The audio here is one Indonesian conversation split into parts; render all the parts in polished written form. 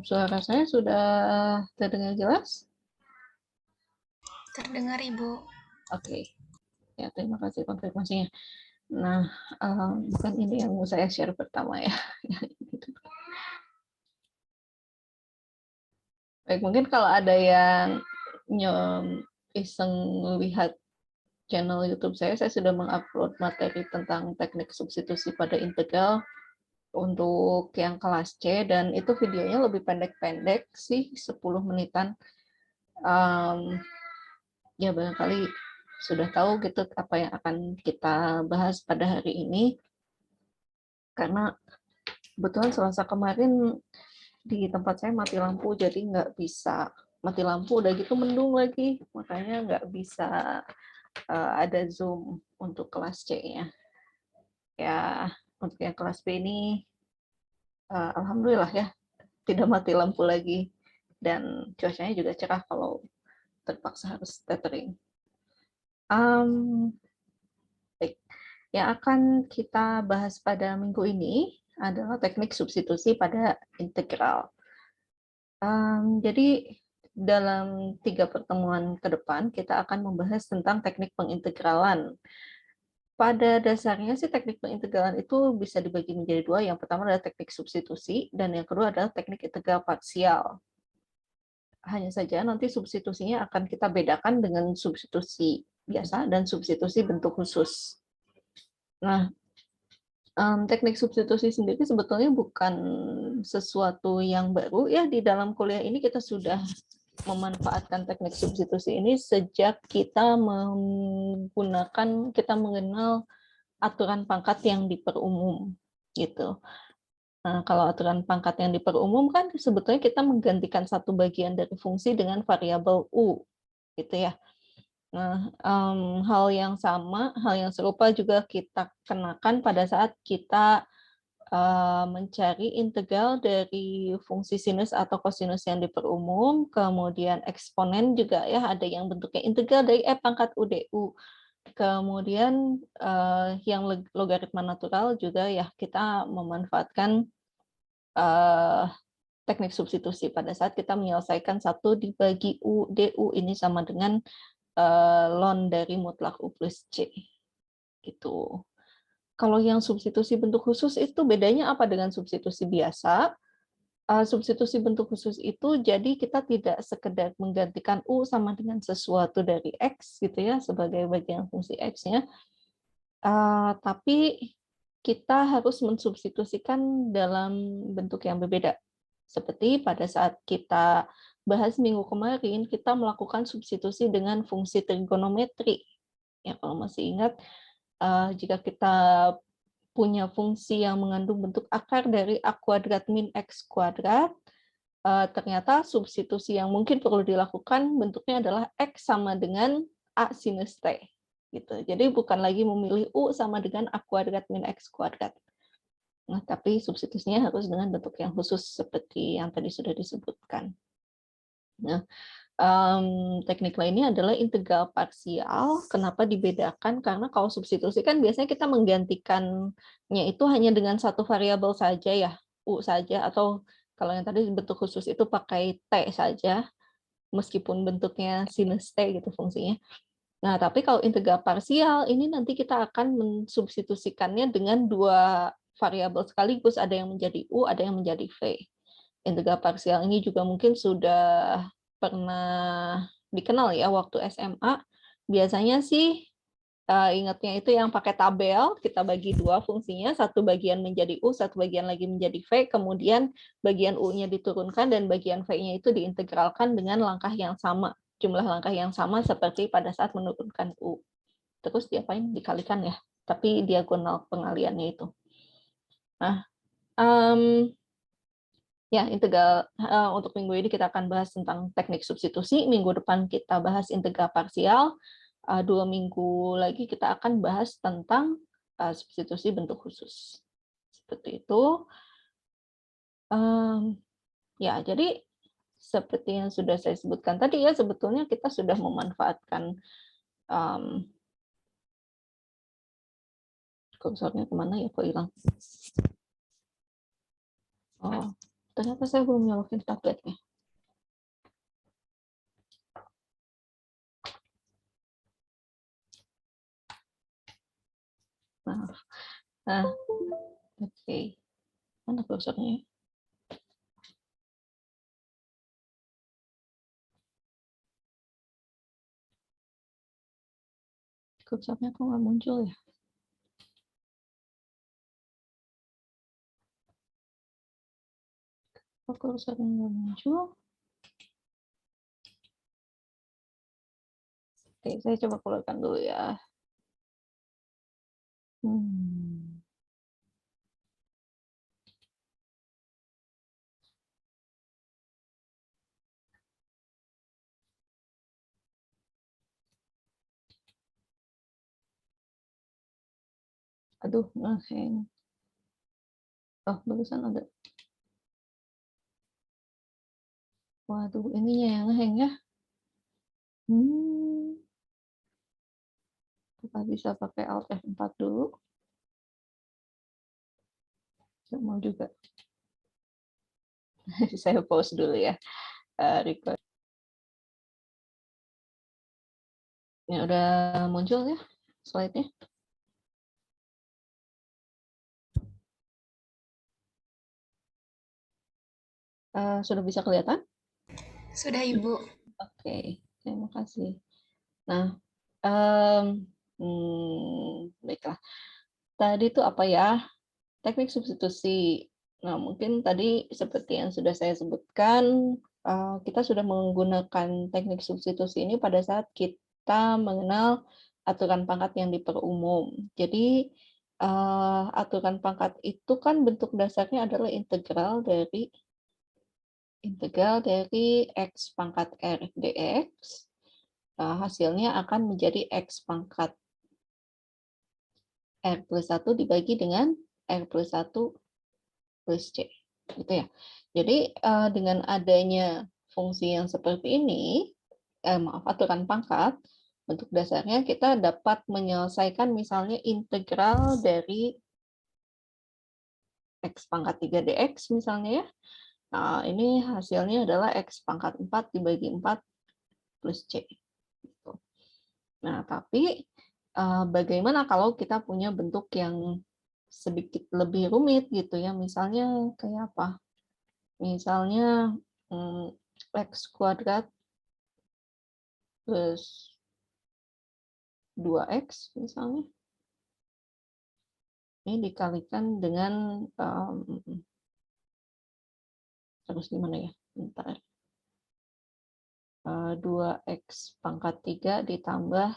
Suara saya sudah terdengar jelas? Terdengar, Ibu. Oke, ya terima kasih konfirmasinya. Nah, bukan ini yang mau saya share pertama ya. Baik, mungkin kalau ada yang iseng lihat channel YouTube saya sudah mengupload materi tentang teknik substitusi pada integral untuk yang kelas C, dan itu videonya lebih pendek-pendek sih, 10 menitan. Ya barangkali sudah tahu gitu apa yang akan kita bahas pada hari ini, karena kebetulan Selasa kemarin di tempat saya mati lampu, jadi nggak bisa, mati lampu udah gitu mendung lagi, makanya nggak bisa ada Zoom untuk kelas C-nya. Ya, untuk yang kelas B ini alhamdulillah ya tidak mati lampu lagi, dan cuacanya juga cerah kalau terpaksa harus tethering. Baik. Yang akan kita bahas pada minggu ini adalah teknik substitusi pada integral. Jadi dalam 3 pertemuan ke depan kita akan membahas tentang teknik pengintegralan. Pada dasarnya sih teknik pengintegralan itu bisa dibagi menjadi 2. Yang pertama adalah teknik substitusi, dan yang kedua adalah teknik integral parsial. Hanya saja nanti substitusinya akan kita bedakan dengan substitusi biasa dan substitusi bentuk khusus. Nah, teknik substitusi sendiri sebetulnya bukan sesuatu yang baru ya, di dalam kuliah ini kita sudah memanfaatkan teknik substitusi ini sejak kita mengenal aturan pangkat yang diperumum gitu. Nah, kalau aturan pangkat yang diperumum kan sebetulnya kita menggantikan satu bagian dari fungsi dengan variabel u gitu ya. Nah, hal yang serupa juga kita kenakan pada saat kita mencari integral dari fungsi sinus atau kosinus yang diperumum, kemudian eksponen juga ya, ada yang bentuknya integral dari pangkat UDU. Kemudian yang logaritma natural juga ya, kita memanfaatkan teknik substitusi pada saat kita menyelesaikan 1 dibagi U, DU ini sama dengan ln dari mutlak U plus C. Gitu. Kalau yang substitusi bentuk khusus itu bedanya apa dengan substitusi biasa? Substitusi bentuk khusus itu jadi kita tidak sekedar menggantikan U sama dengan sesuatu dari X gitu ya, sebagai bagian fungsi X-nya, tapi kita harus mensubstitusikan dalam bentuk yang berbeda. Seperti pada saat kita bahas minggu kemarin, kita melakukan substitusi dengan fungsi trigonometri. Ya, kalau masih ingat, jika kita punya fungsi yang mengandung bentuk akar dari A kuadrat min X kuadrat, ternyata substitusi yang mungkin perlu dilakukan bentuknya adalah X sama dengan A sinus T. Gitu. Jadi bukan lagi memilih U sama dengan A kuadrat min X kuadrat. Nah, tapi substitusinya harus dengan bentuk yang khusus seperti yang tadi sudah disebutkan. Nah, teknik lainnya adalah integral parsial. Kenapa dibedakan? Karena kalau substitusi kan biasanya kita menggantikannya itu hanya dengan satu variabel saja ya, U saja, atau kalau yang tadi bentuk khusus itu pakai T saja, meskipun bentuknya sinus T gitu fungsinya. Nah, tapi kalau integral parsial, ini nanti kita akan mensubstitusikannya dengan 2 variabel sekaligus, ada yang menjadi U, ada yang menjadi V. Integral parsial ini juga mungkin sudah pernah dikenal ya waktu SMA. Biasanya sih ingatnya itu yang pakai tabel, kita bagi 2 fungsinya, satu bagian menjadi U, satu bagian lagi menjadi V, kemudian bagian U-nya diturunkan dan bagian V-nya itu diintegralkan dengan langkah yang sama, jumlah langkah yang sama seperti pada saat menurunkan U. Terus diapain? Dikalikan ya, tapi diagonal pengaliannya itu. Nah, ya, integral untuk minggu ini kita akan bahas tentang teknik substitusi. Minggu depan kita bahas integral parsial. 2 minggu lagi kita akan bahas tentang substitusi bentuk khusus. Seperti itu. Ya, jadi seperti yang sudah saya sebutkan tadi ya, sebetulnya kita sudah memanfaatkan kursornya kemana ya, kok hilang? Oh. Ternyata saya belum nyolokin tabletnya. Maaf. Nah, oke. Mana kursornya? Kursornya kok nggak muncul ya? Kok kursornya nggak muncul? Oke, saya coba keluarkan dulu ya. Aduh, ngeheng. Oh, barusan ada. Waduh, ininya yang ngeheng ya. Kita bisa pakai Alt F4 dulu. Saya mau juga. Saya pause dulu ya. Record. Ini udah muncul ya slide-nya. Sudah bisa kelihatan? Sudah, Ibu. Oke, terima kasih. Nah, baiklah. Tadi itu apa ya? Teknik substitusi. Nah, mungkin tadi seperti yang sudah saya sebutkan, kita sudah menggunakan teknik substitusi ini pada saat kita mengenal aturan pangkat yang diperumum. Jadi, aturan pangkat itu kan bentuk dasarnya adalah integral dari x pangkat r dx, hasilnya akan menjadi x pangkat r plus 1 dibagi dengan r plus 1 plus c. Gitu ya. Jadi dengan adanya fungsi yang seperti ini, aturan pangkat, bentuk dasarnya kita dapat menyelesaikan misalnya integral dari x pangkat 3 dx misalnya ya. Nah, ini hasilnya adalah x pangkat 4 dibagi 4 plus c. Gitu. Nah, tapi bagaimana kalau kita punya bentuk yang sedikit lebih rumit gitu ya, misalnya kayak apa? Misalnya x kuadrat plus 2x misalnya. Ini dikalikan dengan terus gimana ya? Bentar. 2x pangkat 3 ditambah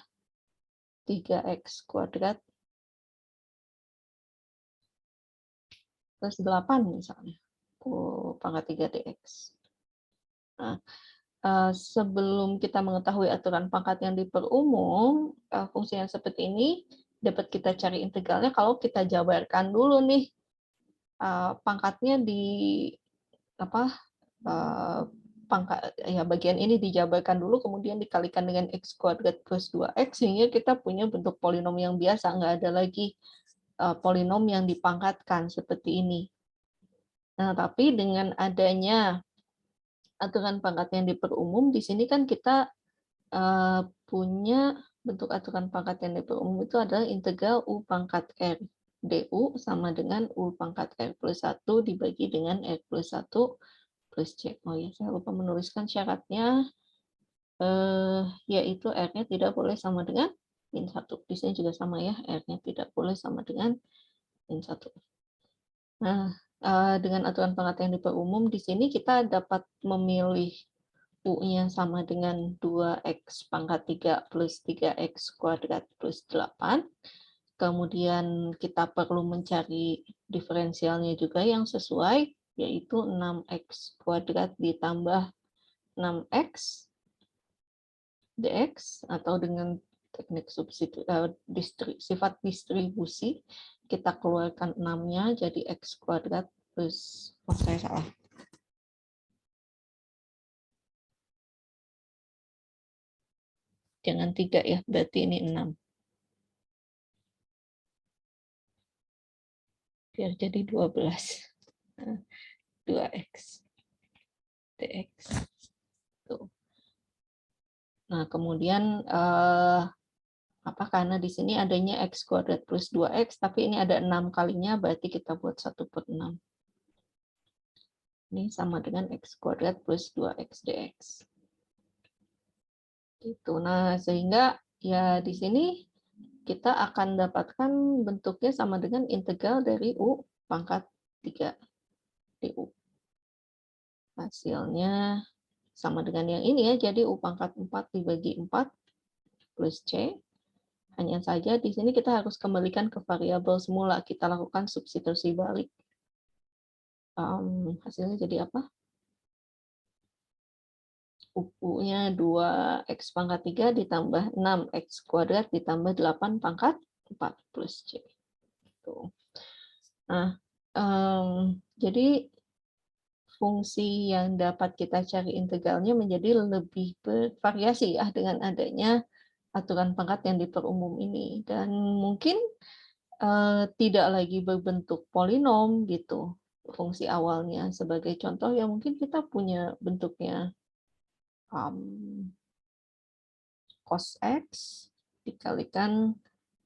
3x kuadrat plus 8 misalnya. Pangkat 3 dx. Nah, sebelum kita mengetahui aturan pangkat yang diperumum, fungsi yang seperti ini dapat kita cari integralnya kalau kita jabarkan dulu nih pangkatnya di apa pangkat ya bagian ini dijabarkan dulu kemudian dikalikan dengan x kuadrat plus 2x sehingga kita punya bentuk polinom yang biasa, nggak ada lagi polinom yang dipangkatkan seperti ini. Nah, tapi dengan adanya aturan pangkat yang diperumum di sini kan kita punya bentuk aturan pangkat yang diperumum itu adalah integral u pangkat r du sama dengan u pangkat r plus 1 dibagi dengan r plus 1 plus c. Oh ya, saya lupa menuliskan syaratnya, yaitu r-nya tidak boleh sama dengan min 1. Di sini juga sama ya, r-nya tidak boleh sama dengan min 1. Nah, dengan aturan pangkat yang diperumum di sini kita dapat memilih U-nya sama dengan 2x pangkat 3 plus 3x kuadrat plus 8. Kemudian kita perlu mencari diferensialnya juga yang sesuai, yaitu 6x kuadrat ditambah 6x dx, atau dengan teknik sifat distribusi, kita keluarkan 6-nya jadi x kuadrat plus, saya salah. Jangan 3 ya, berarti ini 6. Biar jadi 12. Nah, 2x dx. Tuh. Nah, kemudian karena di sini adanya x kuadrat plus 2x, tapi ini ada 6 kalinya, berarti kita buat 1/6. Ini sama dengan x kuadrat plus 2x dx. Gitu. Nah, sehingga ya di sini kita akan dapatkan bentuknya sama dengan integral dari u pangkat 3 du. Hasilnya sama dengan yang ini ya, jadi u pangkat 4 dibagi 4 plus c. Hanya saja di sini kita harus kembalikan ke variabel semula, kita lakukan substitusi balik. Hasilnya jadi apa? U-nya 2x pangkat 3 ditambah 6x kuadrat ditambah 8 pangkat 4 plus c. Tuh. Nah, jadi fungsi yang dapat kita cari integralnya menjadi lebih bervariasi ya dengan adanya aturan pangkat yang diperumum ini, dan mungkin tidak lagi berbentuk polinom gitu fungsi awalnya. Sebagai contoh ya mungkin kita punya bentuknya cos x dikalikan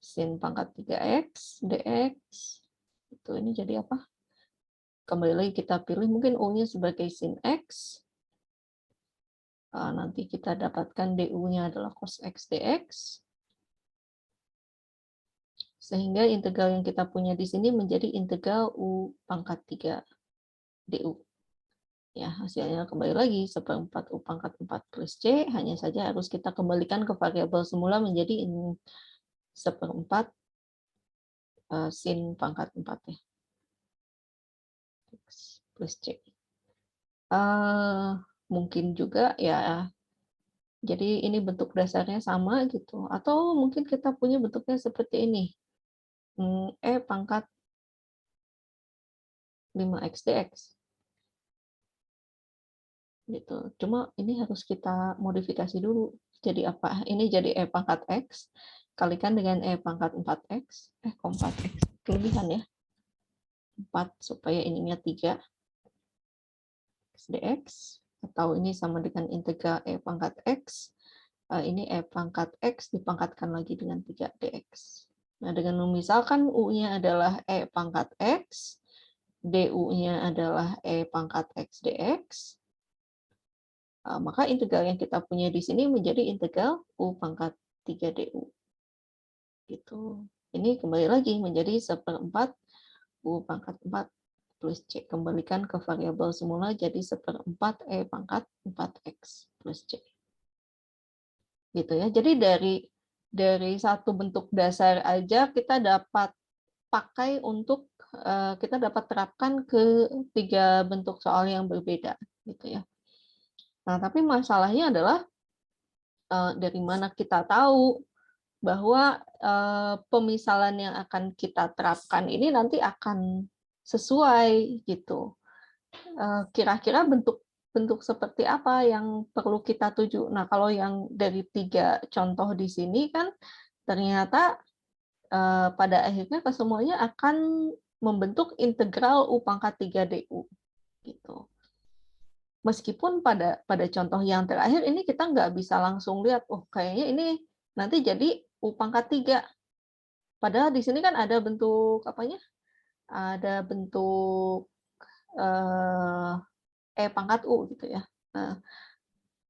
sin pangkat 3x dx. Itu ini jadi apa? Kembali lagi kita pilih mungkin u-nya sebagai sin x. Nanti kita dapatkan du-nya adalah cos x dx. Sehingga integral yang kita punya di sini menjadi integral u pangkat 3 du. Ya, hasilnya kembali lagi 1/4 u pangkat 4 plus c, hanya saja harus kita kembalikan ke variabel semula menjadi 1/4 sin pangkat 4 ya. X plus c. Mungkin juga ya, jadi ini bentuk dasarnya sama gitu. Atau mungkin kita punya bentuknya seperti ini. E pangkat 5x dx. Gitu. Cuma ini harus kita modifikasi dulu. Jadi apa? Ini jadi E pangkat X kalikan dengan E pangkat 4x. 4x. Kelebihan ya. 4 supaya ininya 3 x dx. Atau ini sama dengan integral E pangkat X. Ini E pangkat X dipangkatkan lagi dengan 3 dx. Nah, dengan misalkan U-nya adalah E pangkat X, du-nya adalah E pangkat X dx, maka integral yang kita punya di sini menjadi integral u pangkat 3 du. Gitu. Ini kembali lagi menjadi 1/4 u pangkat 4 plus c. Kembalikan ke variabel semula jadi 1/4 e pangkat 4x plus c. Gitu ya. Jadi dari satu bentuk dasar aja kita dapat pakai untuk kita dapat terapkan ke 3 bentuk soal yang berbeda gitu ya. Nah, tapi masalahnya adalah dari mana kita tahu bahwa pemisalan yang akan kita terapkan ini nanti akan sesuai gitu. Kira-kira bentuk seperti apa yang perlu kita tuju? Nah, kalau yang dari 3 contoh di sini kan ternyata pada akhirnya kesemuanya akan membentuk integral u pangkat 3 du gitu. Meskipun pada contoh yang terakhir ini kita nggak bisa langsung lihat, oh kayaknya ini nanti jadi u pangkat 3. Padahal di sini kan ada bentuk apanya? Ada bentuk e pangkat u gitu ya. Nah,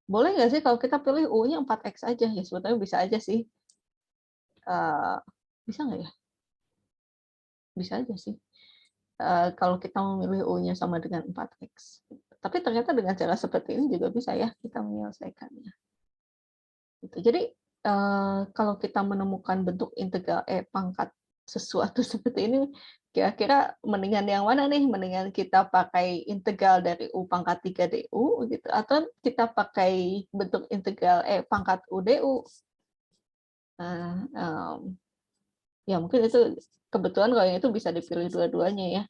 boleh nggak sih kalau kita pilih u-nya 4x aja? Ya sebetulnya bisa aja sih. Bisa nggak ya? Bisa aja sih. Kalau kita memilih u-nya sama dengan 4x. Tapi ternyata dengan cara seperti ini juga bisa ya kita menyelesaikannya. Gitu. Jadi kalau kita menemukan bentuk integral e pangkat sesuatu seperti ini, kira-kira mendingan yang mana nih? Mendingan kita pakai integral dari u pangkat 3 du gitu, atau kita pakai bentuk integral e pangkat u du? Ya mungkin itu kebetulan kalau yang itu bisa dipilih dua-duanya ya.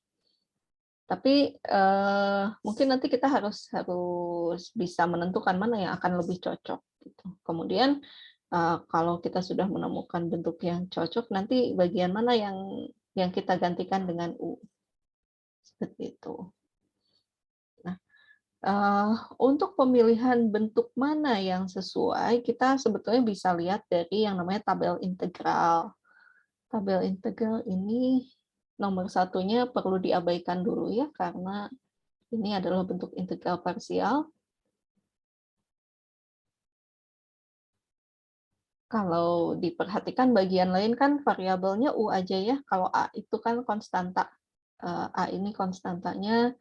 Tapi mungkin nanti kita harus bisa menentukan mana yang akan lebih cocok. Gitu. Kemudian kalau kita sudah menemukan bentuk yang cocok, nanti bagian mana yang kita gantikan dengan u, seperti itu. Untuk pemilihan bentuk mana yang sesuai, kita sebetulnya bisa lihat dari yang namanya tabel integral. Tabel integral ini nomor satunya perlu diabaikan dulu ya, karena ini adalah bentuk integral parsial. Kalau diperhatikan bagian lain kan variabelnya U aja ya, kalau A itu kan konstanta. A ini konstantanya,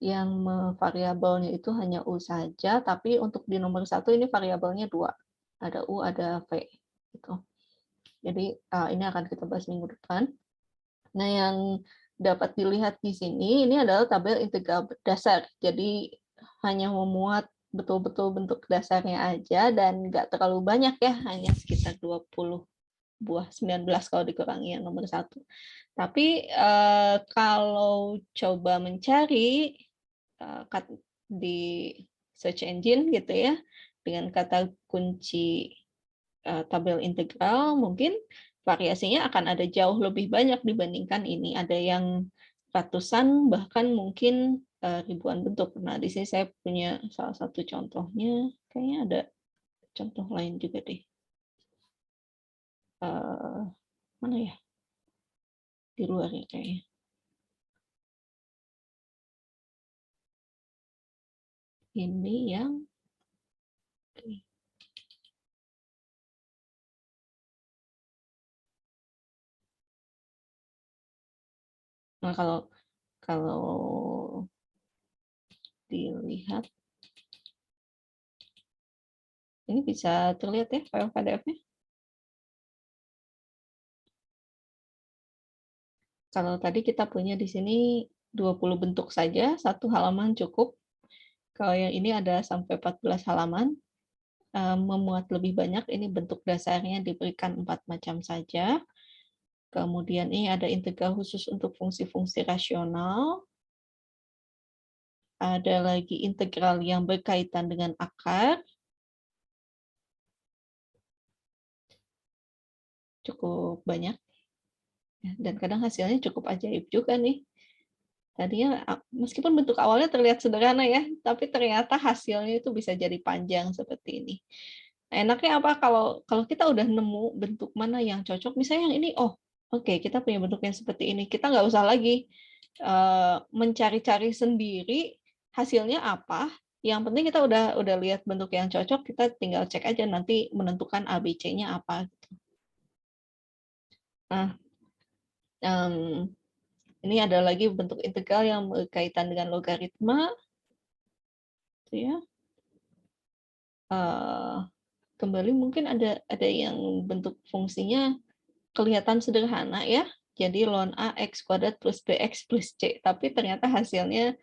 yang variabelnya itu hanya U saja, tapi untuk di nomor satu ini variabelnya 2. Ada U, ada V. Gitu. Jadi ini akan kita bahas minggu depan. Nah, yang dapat dilihat di sini, ini adalah tabel integral dasar. Jadi hanya memuat betul-betul bentuk dasarnya aja, dan nggak terlalu banyak ya, hanya sekitar 20 buah, 19 kalau dikurangi yang nomor satu. Tapi kalau coba mencari di search engine gitu ya, dengan kata kunci tabel integral, mungkin variasinya akan ada jauh lebih banyak dibandingkan ini. Ada yang ratusan, bahkan mungkin ribuan bentuk. Nah, di sini saya punya salah satu contohnya. Kayaknya ada contoh lain juga deh. Mana ya? Di luar ya kayaknya. Ini yang nah, kalau dilihat ini bisa terlihat ya file PDF-nya. Kalau tadi kita punya di sini 20 bentuk saja, satu halaman cukup. Kalau yang ini ada sampai 14 halaman. Memuat lebih banyak, ini bentuk dasarnya diberikan 4 macam saja. Kemudian ini ada integral khusus untuk fungsi-fungsi rasional. Ada lagi integral yang berkaitan dengan akar. Cukup banyak. Dan kadang hasilnya cukup ajaib juga nih. Tadinya meskipun bentuk awalnya terlihat sederhana ya, tapi ternyata hasilnya itu bisa jadi panjang seperti ini. Nah, enaknya apa kalau kita udah nemu bentuk mana yang cocok, misalnya yang ini, oh oke, kita punya bentuk yang seperti ini, kita nggak usah lagi mencari-cari sendiri hasilnya apa. Yang penting kita udah lihat bentuk yang cocok, kita tinggal cek aja nanti menentukan ABC-nya apa. Nah, ini ada lagi bentuk integral yang berkaitan dengan logaritma, ya. Kembali mungkin ada yang bentuk fungsinya kelihatan sederhana ya. Jadi ln A X kuadrat plus BX plus C, tapi ternyata hasilnya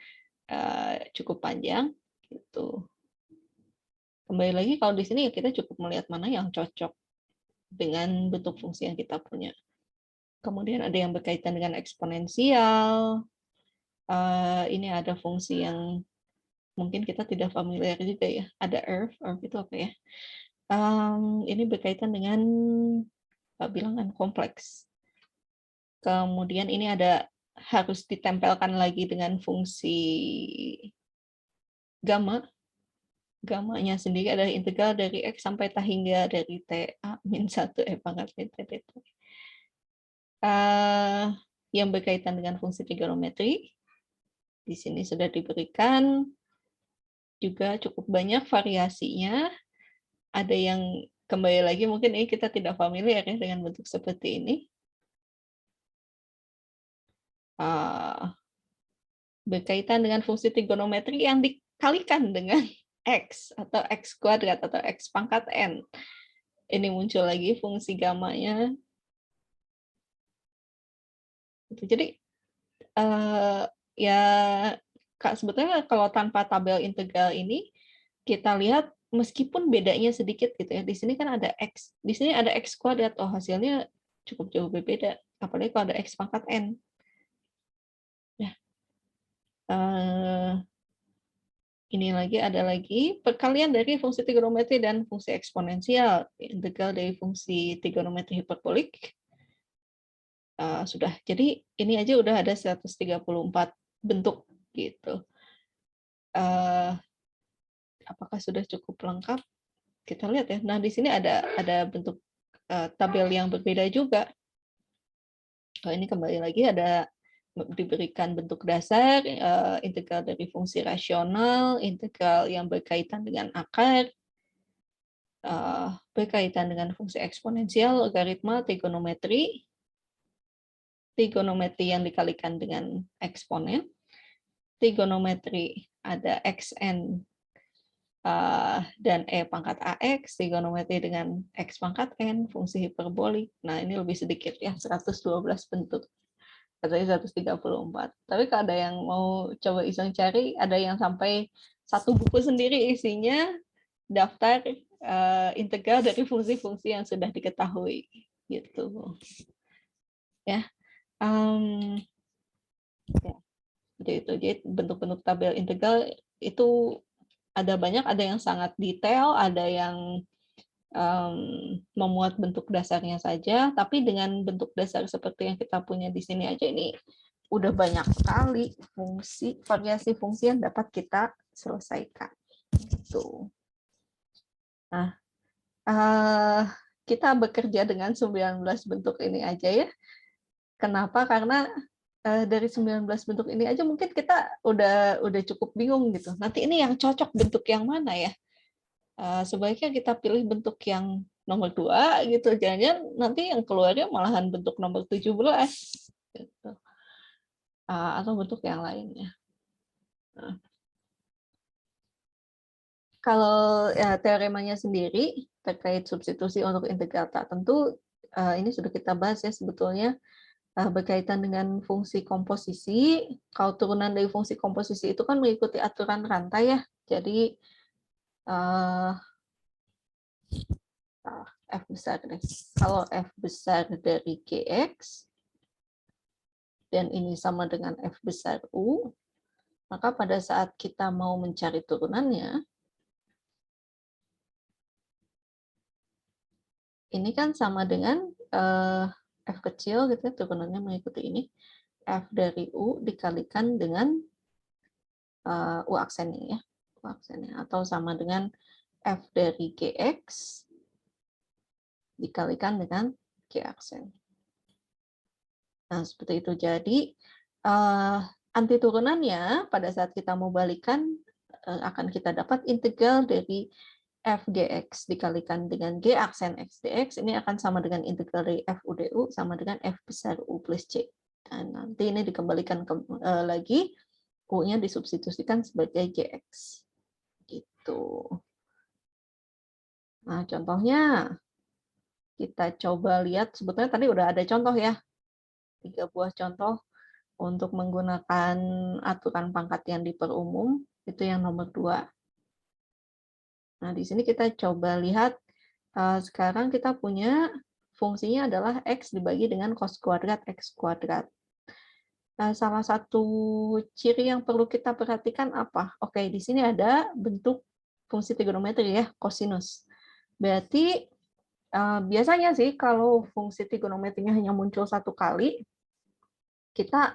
cukup panjang gitu. Kembali lagi kalau di sini kita cukup melihat mana yang cocok dengan bentuk fungsi yang kita punya. Kemudian ada yang berkaitan dengan eksponensial. Ini ada fungsi yang mungkin kita tidak familiar juga ya. Ada ERF itu apa ya? Ini berkaitan dengan bilangan kompleks. Kemudian ini ada harus ditempelkan lagi dengan fungsi gamma. Gammanya sendiri adalah integral dari X sampai T hingga dari TA min 1 E pangkat min T dt. Yang berkaitan dengan fungsi trigonometri. Di sini sudah diberikan juga cukup banyak variasinya. Ada yang kembali lagi mungkin ini kita tidak familiar ya dengan bentuk seperti ini. Berkaitan dengan fungsi trigonometri yang dikalikan dengan X atau X kuadrat atau X pangkat N. Ini muncul lagi fungsi gammanya. Jadi ya sebetulnya kalau tanpa tabel integral ini kita lihat meskipun bedanya sedikit gitu ya. Di sini kan ada X, di sini ada X kuadrat. Oh, hasilnya cukup jauh berbeda. Apalagi kalau ada X pangkat N. Ya. Ini ada lagi perkalian dari fungsi trigonometri dan fungsi eksponensial, integral dari fungsi trigonometri hiperbolik. Sudah. Jadi ini aja udah ada 134 bentuk gitu. apakah sudah cukup lengkap? Kita lihat ya. Nah, di sini ada bentuk tabel yang berbeda juga. Kalau ini kembali lagi ada diberikan bentuk dasar, integral dari fungsi rasional, integral yang berkaitan dengan akar, berkaitan dengan fungsi eksponensial, logaritma, trigonometri yang dikalikan dengan eksponen, trigonometri ada xn dan e pangkat ax, trigonometri dengan x pangkat n, fungsi hiperbolik. Nah, ini lebih sedikit ya, 112 bentuk. Katanya 134. Tapi kalau ada yang mau coba iseng cari, ada yang sampai satu buku sendiri isinya daftar integral dari fungsi-fungsi yang sudah diketahui. Gitu. Ya. Jadi bentuk-bentuk tabel integral itu ada banyak, ada yang sangat detail, ada yang memuat bentuk dasarnya saja, tapi dengan bentuk dasar seperti yang kita punya di sini aja ini udah banyak sekali variasi fungsi yang dapat kita selesaikan. Gitu. Nah, kita bekerja dengan 19 bentuk ini aja ya. Kenapa? Karena dari 19 bentuk ini aja mungkin kita udah cukup bingung gitu. Nanti ini yang cocok bentuk yang mana ya? Sebaiknya kita pilih bentuk yang nomor 2 gitu. Jangan-jangan nanti yang keluarnya malahan bentuk nomor 17 gitu. Atau bentuk yang lainnya. Nah, kalau teoremanya sendiri terkait substitusi untuk integral tak tentu, ini sudah kita bahas ya sebetulnya, berkaitan dengan fungsi komposisi. Kalau turunan dari fungsi komposisi itu kan mengikuti aturan rantai ya. Jadi F besar deh. Kalau F besar dari Gx dan ini sama dengan F besar U, maka pada saat kita mau mencari turunannya, ini kan sama dengan F kecil gitu ya, turunannya mengikuti ini. F dari U dikalikan dengan U aksennya ya. U aksennya, atau sama dengan F dari Gx dikalikan dengan G aksen. Nah, seperti itu. Jadi, anti turunannya pada saat kita mau balikan, akan kita dapat integral dari f gx dikalikan dengan g aksen x dx, ini akan sama dengan integral dari f u du sama dengan f besar u plus c. Dan nanti ini dikembalikan lagi, u-nya disubstitusikan sebagai gx. Gitu. Nah, contohnya, kita coba lihat, sebetulnya tadi udah ada contoh ya, 3 buah contoh untuk menggunakan aturan pangkat yang diperumum, itu yang nomor 2. Nah, di sini kita coba lihat, sekarang kita punya fungsinya adalah X dibagi dengan cos kuadrat X kuadrat. Salah satu ciri yang perlu kita perhatikan apa? Oke, di sini ada bentuk fungsi trigonometri ya, kosinus. Berarti biasanya sih kalau fungsi trigonometrinya hanya muncul satu kali, kita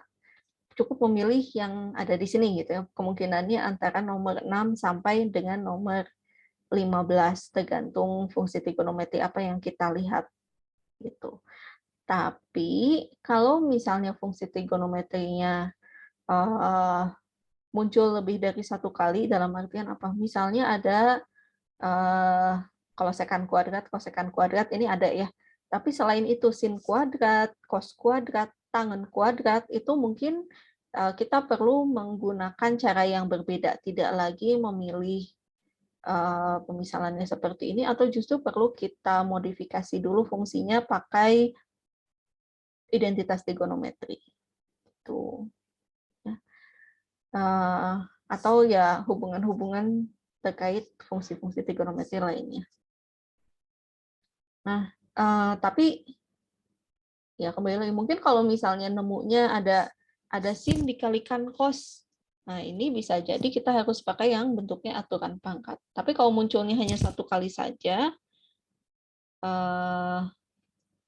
cukup memilih yang ada di sini gitu ya. Kemungkinannya antara nomor 6 sampai dengan nomor 15 tergantung fungsi trigonometri apa yang kita lihat gitu. Tapi kalau misalnya fungsi trigonometrinya muncul lebih dari satu kali, dalam artian apa? Misalnya ada kosekan kuadrat ini ada ya. Tapi selain itu sin kuadrat, cos kuadrat, tangen kuadrat itu mungkin kita perlu menggunakan cara yang berbeda, tidak lagi memilih pemisalannya seperti ini, atau justru perlu kita modifikasi dulu fungsinya pakai identitas trigonometri. Itu. Atau ya hubungan-hubungan terkait fungsi-fungsi trigonometri lainnya. Nah, tapi ya kembali lagi, mungkin kalau misalnya nemunya ada sin dikalikan cos, nah ini bisa jadi kita harus pakai yang bentuknya aturan pangkat. Tapi kalau munculnya hanya satu kali saja,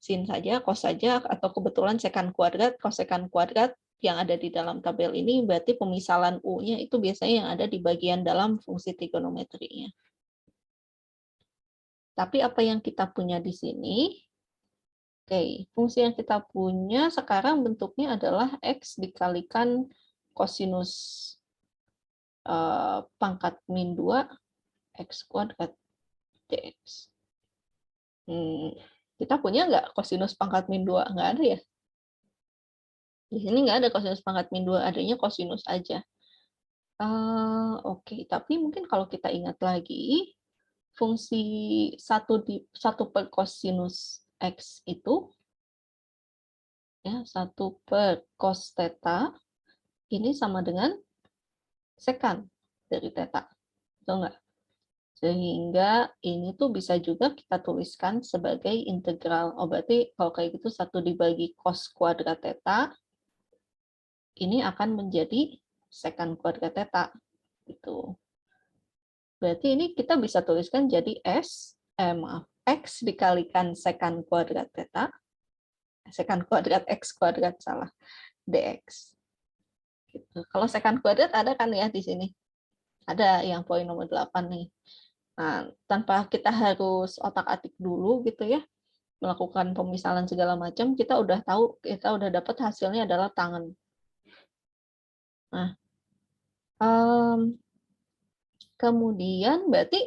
sin saja, cos saja, atau kebetulan sekan kuadrat, kosekan kuadrat, yang ada di dalam tabel ini, berarti pemisalan U-nya itu biasanya yang ada di bagian dalam fungsi trigonometrinya. Tapi apa yang kita punya di sini? Oke, fungsi yang kita punya sekarang bentuknya adalah X dikalikan kosinus pangkat min 2 X kuadrat dx. Kita punya nggak kosinus pangkat min 2? Nggak ada ya? Di sini nggak ada kosinus pangkat min 2, adanya kosinus aja. Oke, tapi mungkin kalau kita ingat lagi, fungsi 1 per kosinus X itu, ya 1 per cos theta, ini sama dengan sekan dari theta. Betul nggak? Sehingga ini tuh bisa juga kita tuliskan sebagai integral. Oh, berarti kalau kayak gitu 1 dibagi cos kuadrat theta, ini akan menjadi sekan kuadrat theta. Gitu. Berarti ini kita bisa tuliskan jadi X dikalikan sekan kuadrat theta, sekan kuadrat X kuadrat, salah, dx. Gitu. Kalau sekan kuadrat ada kan ya di sini? Ada yang poin nomor 8 nih. Nah, tanpa kita harus otak-atik dulu gitu ya, melakukan pemisalan segala macam, kita udah tahu, kita udah dapat hasilnya adalah tangen. Nah, kemudian berarti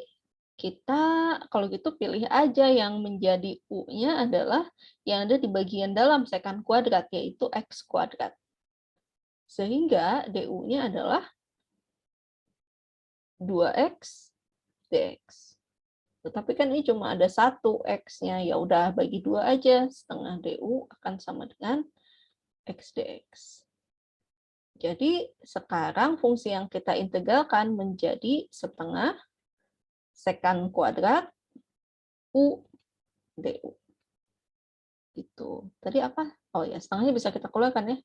kita kalau gitu pilih aja yang menjadi U-nya adalah yang ada di bagian dalam sekan kuadrat, yaitu X kuadrat. Sehingga DU-nya adalah 2X dx. Tetapi kan ini cuma ada 1 X-nya, ya udah bagi 2 aja, setengah DU akan sama dengan X dx. Jadi sekarang fungsi yang kita integralkan menjadi setengah sekan kuadrat U DU. Gitu. Tadi apa? Oh ya, setengahnya bisa kita keluarkan ya.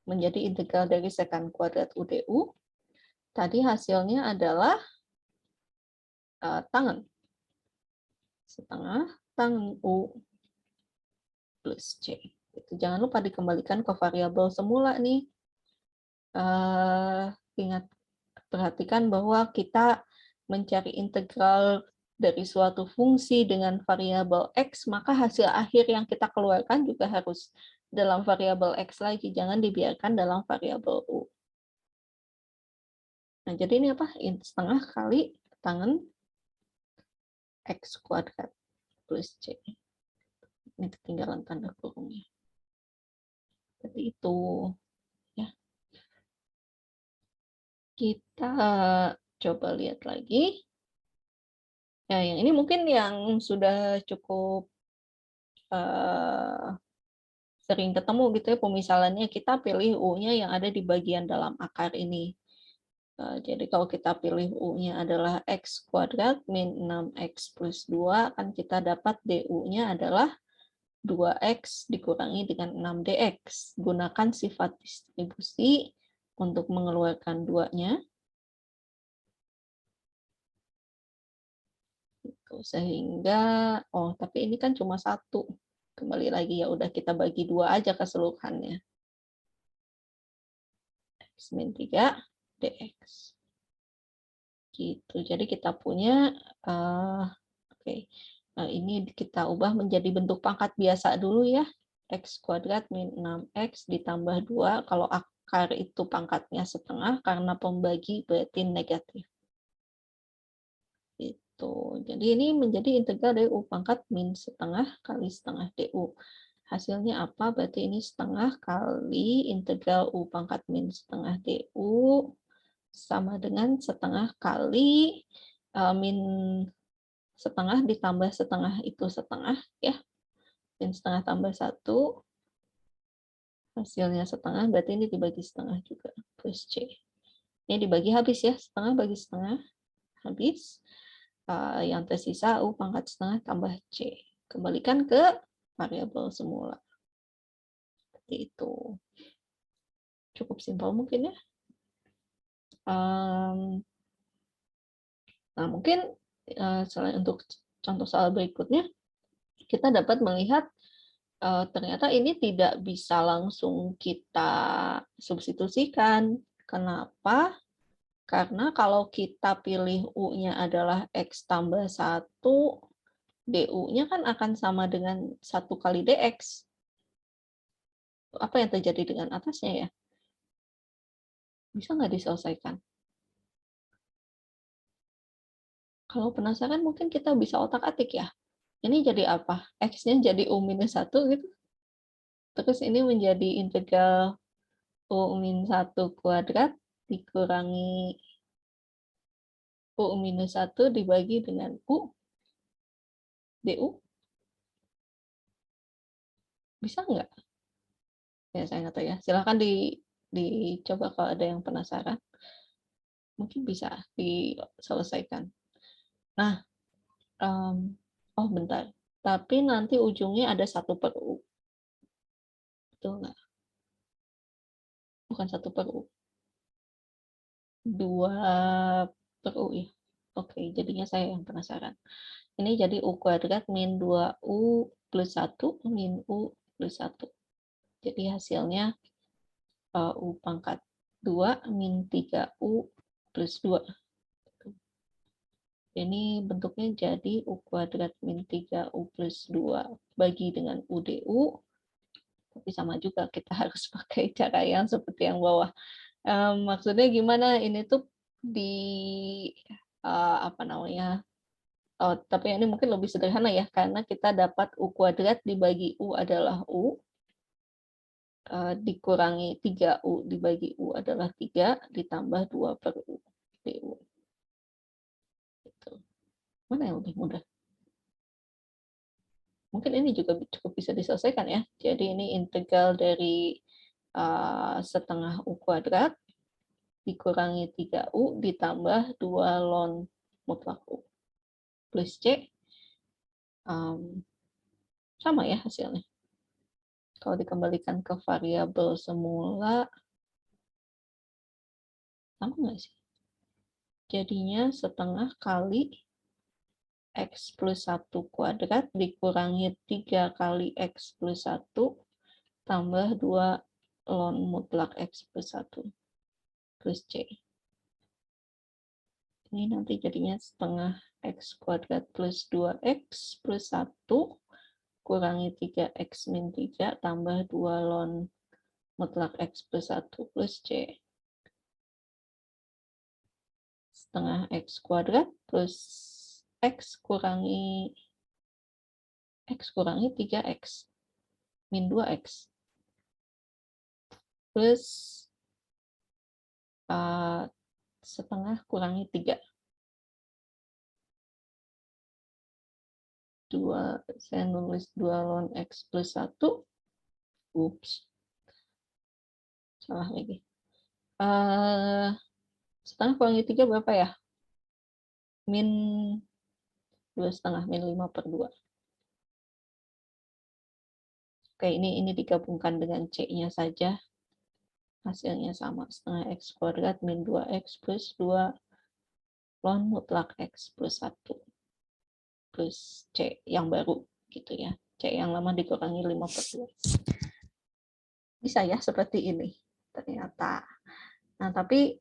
Menjadi integral dari sekan kuadrat U DU. Tadi hasilnya adalah tangen. Setengah tangen U plus C. Gitu. Jangan lupa dikembalikan ke variabel semula nih. Ingat, perhatikan bahwa kita mencari integral dari suatu fungsi dengan variabel X, maka hasil akhir yang kita keluarkan juga harus dalam variabel X lagi, jangan dibiarkan dalam variabel U. Nah, jadi ini apa? Setengah kali tangen X kuadrat plus C. Ini ketinggalan tanda kurungnya. Jadi itu. Ya. Kita coba lihat lagi. Ya, yang ini mungkin yang sudah cukup sering ketemu gitu ya pemisalannya, kita pilih U-nya yang ada di bagian dalam akar ini. Jadi kalau kita pilih U-nya adalah X kuadrat min 6X plus 2, kan kita dapat DU-nya adalah 2X dikurangi dengan 6DX. Gunakan sifat distribusi untuk mengeluarkan 2-nya. Sehingga, oh tapi ini kan cuma 1. Kembali lagi, ya udah kita bagi 2 aja keseluruhannya. X min 3 dx. Gitu. Jadi kita punya, oke. Nah, ini kita ubah menjadi bentuk pangkat biasa dulu ya. X kuadrat min 6X ditambah 2. Kalau akar itu pangkatnya setengah, karena pembagi berarti negatif. Gitu. Jadi ini menjadi integral dari U pangkat min setengah kali setengah DU. Hasilnya apa? Berarti ini setengah kali integral U pangkat min setengah DU sama dengan setengah kali min setengah ditambah setengah itu setengah ya. Min setengah tambah 1 hasilnya setengah, berarti ini dibagi setengah juga plus C. Ini dibagi habis ya, setengah bagi setengah habis. Yang tersisa U pangkat setengah tambah C. Kembalikan ke variabel semula. Seperti itu. Cukup simpel mungkin ya. Nah, mungkin selain untuk contoh soal berikutnya, kita dapat melihat ternyata ini tidak bisa langsung kita substitusikan. Kenapa? Karena kalau kita pilih U-nya adalah X tambah 1, DU-nya kan akan sama dengan 1 kali DX. Apa yang terjadi dengan atasnya ya? Bisa nggak diselesaikan? Kalau penasaran mungkin kita bisa otak-atik ya. Ini jadi apa? X-nya jadi U minus 1 gitu. Terus ini menjadi integral U min 1 kuadrat dikurangi U minus 1 dibagi dengan U DU. Bisa nggak? Ya, saya nggak tahu ya. Silahkan dicoba kalau ada yang penasaran. Mungkin bisa diselesaikan. Nah, oh bentar. Tapi nanti ujungnya ada 1/U. Betul nggak? Bukan 1/U. 2/U ya. Oke, jadinya saya yang penasaran. Ini jadi U kuadrat min 2U plus 1 min U plus 1. Jadi hasilnya U pangkat 2 min 3U plus 2. Ini bentuknya jadi U kuadrat min 3U plus 2 bagi dengan UDU. Tapi sama juga, kita harus pakai cara yang seperti yang bawah. Maksudnya gimana? Ini tuh apa namanya? Tapi ini mungkin lebih sederhana ya, karena kita dapat U kuadrat dibagi U adalah U, dikurangi 3U dibagi U adalah 3, ditambah 2/U DU. Gitu. Mana yang lebih mudah? Mungkin ini juga cukup bisa diselesaikan ya. Jadi ini integral dari setengah U kuadrat dikurangi 3U ditambah 2 ln mutlak U plus C. Sama ya hasilnya. Kalau dikembalikan ke variabel semula, sama nggak sih? Jadinya setengah kali X plus 1 kuadrat dikurangi 3 kali X plus 1 tambah 2 ln mutlak X plus 1 plus C. Ini nanti jadinya setengah X kuadrat plus 2X plus 1 kurangi 3X min 3 tambah 2 ln mutlak X plus 1 plus C. Setengah X kuadrat plus X kurangi 3X min 2X plus setengah kurangi 3. Saya nulis 2 ln X plus 1. Ups. Salah lagi. Setengah kurangi 3 berapa ya? Min 2,5, min 5/2. Oke, ini digabungkan dengan C-nya saja. Hasilnya sama, setengah X kuadrat min 2X plus 2 ln mutlak X plus 1 plus C yang baru, gitu ya. C yang lama dikurangi 5/2. Bisa ya seperti ini, ternyata. Nah, tapi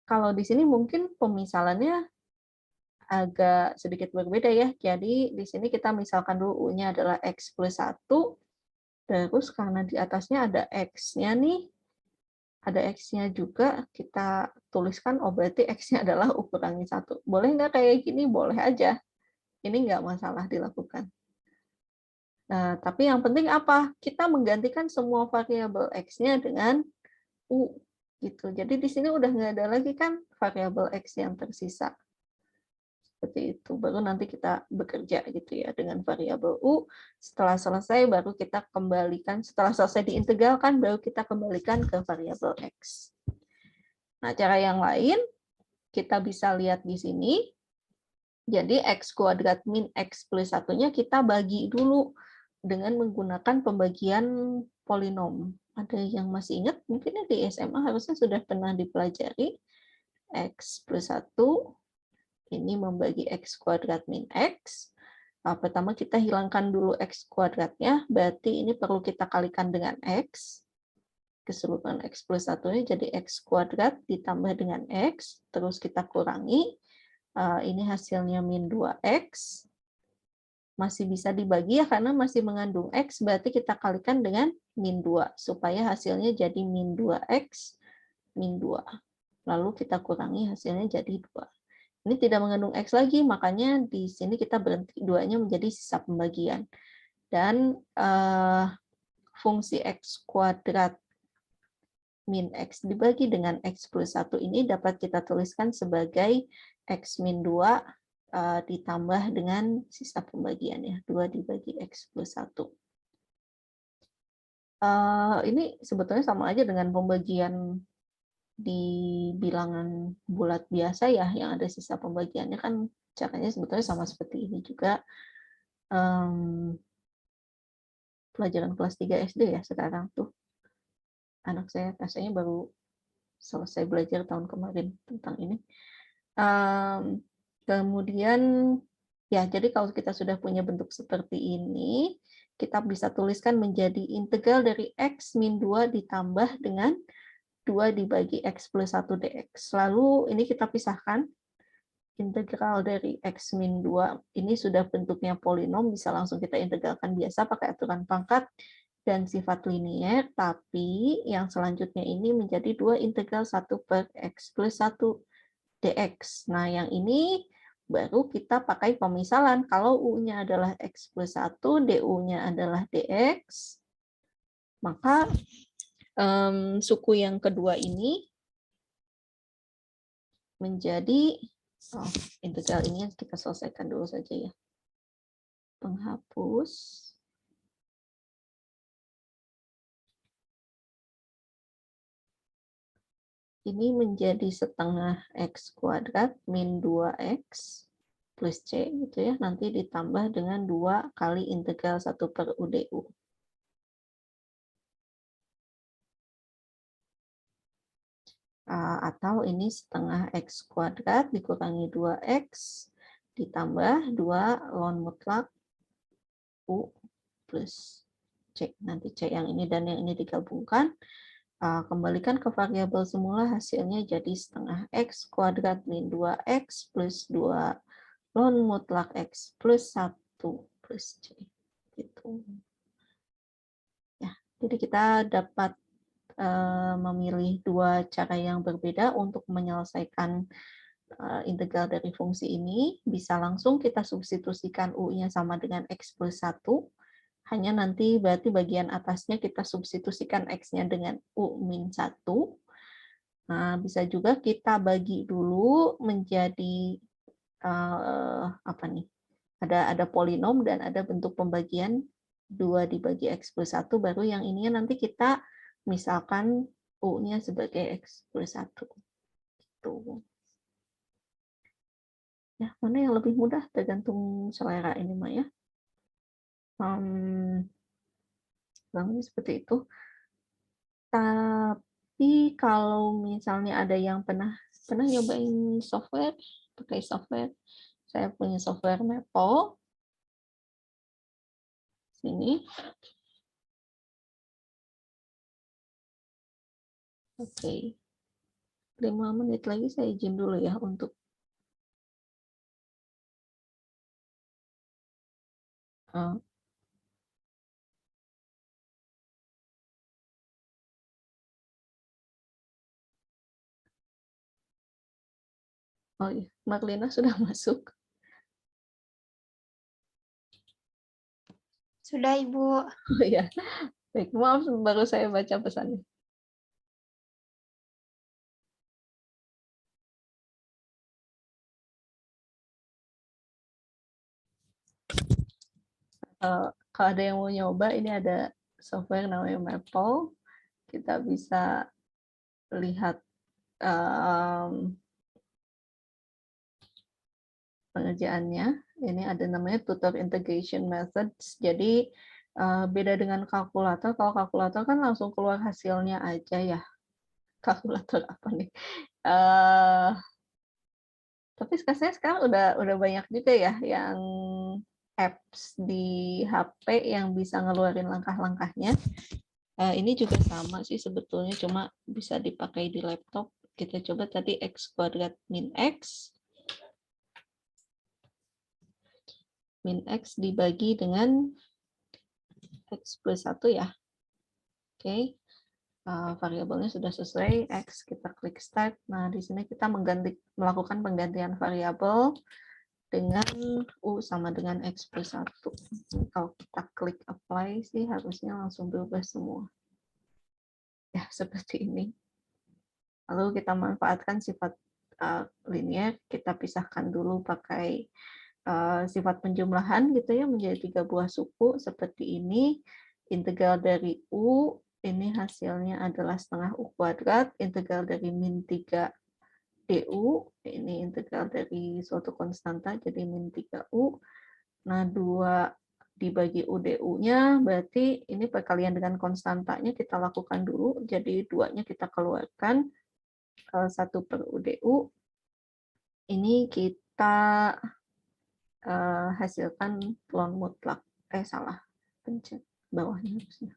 kalau di sini mungkin pemisalannya agak sedikit berbeda ya. Jadi di sini kita misalkan dulu U-nya adalah X plus 1, terus karena di atasnya ada X-nya nih, ada X-nya juga, kita tuliskan, oh berarti X-nya adalah U kurangi 1. Boleh nggak kayak gini? Boleh aja. Ini nggak masalah dilakukan. Nah, tapi yang penting apa? Kita menggantikan semua variabel X-nya dengan U. Gitu. Jadi di sini udah nggak ada lagi kan variabel X yang tersisa. Seperti itu, baru nanti kita bekerja gitu ya dengan variabel U. Setelah selesai baru kita kembalikan, setelah selesai diintegralkan baru kita kembalikan ke variabel X. Nah, cara yang lain kita bisa lihat di sini. Jadi X kuadrat min X plus 1-nya kita bagi dulu dengan menggunakan pembagian polinom. Ada yang masih ingat? Mungkin di SMA harusnya sudah pernah dipelajari. X plus 1 ini membagi X kuadrat min X, Pertama kita hilangkan dulu X kuadratnya, berarti ini perlu kita kalikan dengan X. Keseluruhan X plus 1-nya jadi X kuadrat ditambah dengan X, terus kita kurangi. Ini hasilnya min 2X. Masih bisa dibagi ya, karena masih mengandung X, berarti kita kalikan dengan min 2, supaya hasilnya jadi min 2X, min 2. Lalu kita kurangi hasilnya jadi 2. Ini tidak mengandung X lagi, makanya di sini kita berhenti 2-nya menjadi sisa pembagian. Dan fungsi X kuadrat min X dibagi dengan X plus 1 ini dapat kita tuliskan sebagai X min 2 ditambah dengan sisa pembagiannya, 2 dibagi X plus 1. Ini sebetulnya sama aja dengan pembagian di bilangan bulat biasa ya, yang ada sisa pembagiannya, kan caranya sebetulnya sama seperti ini juga. Pelajaran kelas 3 SD ya sekarang tuh. Anak saya rasanya baru selesai belajar tahun kemarin tentang ini. Kemudian ya, jadi kalau kita sudah punya bentuk seperti ini, kita bisa tuliskan menjadi integral dari X min 2 ditambah dengan 2 dibagi X plus 1 dx. Lalu ini kita pisahkan. Integral dari X min 2 ini sudah bentuknya polinom, bisa langsung kita integralkan biasa pakai aturan pangkat dan sifat linier, tapi yang selanjutnya ini menjadi 2 integral 1 per X plus 1 dx. Nah, yang ini baru kita pakai pemisalan. Kalau U-nya adalah X plus 1, DU-nya adalah dx, maka suku yang kedua ini menjadi integral ini kita selesaikan dulu saja ya. Penghapus. Ini menjadi setengah X kuadrat min 2X plus C gitu ya. Nanti ditambah dengan 2 kali integral 1 per UDU. Atau ini setengah X kuadrat dikurangi 2X ditambah 2 ln mutlak U plus C. Nanti C yang ini dan yang ini digabungkan. Kembalikan ke variabel semula, hasilnya jadi setengah X kuadrat min 2X plus 2 ln mutlak X plus 1 plus C. Gitu. Ya, jadi kita dapat memilih dua cara yang berbeda untuk menyelesaikan integral dari fungsi ini. Bisa langsung kita substitusikan U-nya sama dengan X plus 1. Hanya nanti berarti bagian atasnya kita substitusikan X-nya dengan U min 1. Nah, bisa juga kita bagi dulu menjadi apa nih? Ada polinom dan ada bentuk pembagian 2 dibagi X plus 1, baru yang ininya nanti kita misalkan U-nya sebagai X plus 1. Gitu. Ya, mana yang lebih mudah tergantung selera ini, Maya. Seperti itu. Tapi kalau misalnya ada yang pernah nyobain software, pakai software, saya punya software Maple. Sini. Oke. 5 menit lagi saya izin dulu ya untuk oh iya, Marlina sudah masuk. Sudah, Ibu. Oh iya. Baik, maaf baru saya baca pesannya. Kalau ada yang mau nyoba, ini ada software namanya Maple. Kita bisa lihat pengerjaannya. Ini ada namanya tutor integration methods. Jadi beda dengan kalkulator. Kalau kalkulator kan langsung keluar hasilnya aja ya. Kalkulator apa nih? Tapi saya sekarang udah banyak juga ya yang apps di HP yang bisa ngeluarin langkah-langkahnya. Ini juga sama sih sebetulnya, cuma bisa dipakai di laptop. Kita coba tadi x kuadrat min x. Min x dibagi dengan x plus 1 ya. Oke. Variabelnya sudah sesuai, x, kita klik start. Nah, di sini kita melakukan penggantian variabel dengan U sama dengan X plus 1. Kalau kita klik apply sih harusnya langsung berubah semua. Ya, seperti ini. Lalu kita manfaatkan sifat linear, kita pisahkan dulu pakai sifat penjumlahan gitu ya, menjadi 3 buah suku seperti ini. Integral dari U, ini hasilnya adalah setengah U kuadrat, integral dari min 3 du, ini integral dari suatu konstanta, jadi min 3u. Nah, 2 dibagi u du-nya, berarti ini perkalian dengan konstantanya kita lakukan dulu, jadi 2-nya kita keluarkan, 1 per u du. Ini kita hasilkan ln mutlak. Salah, pencet bawahnya harusnya.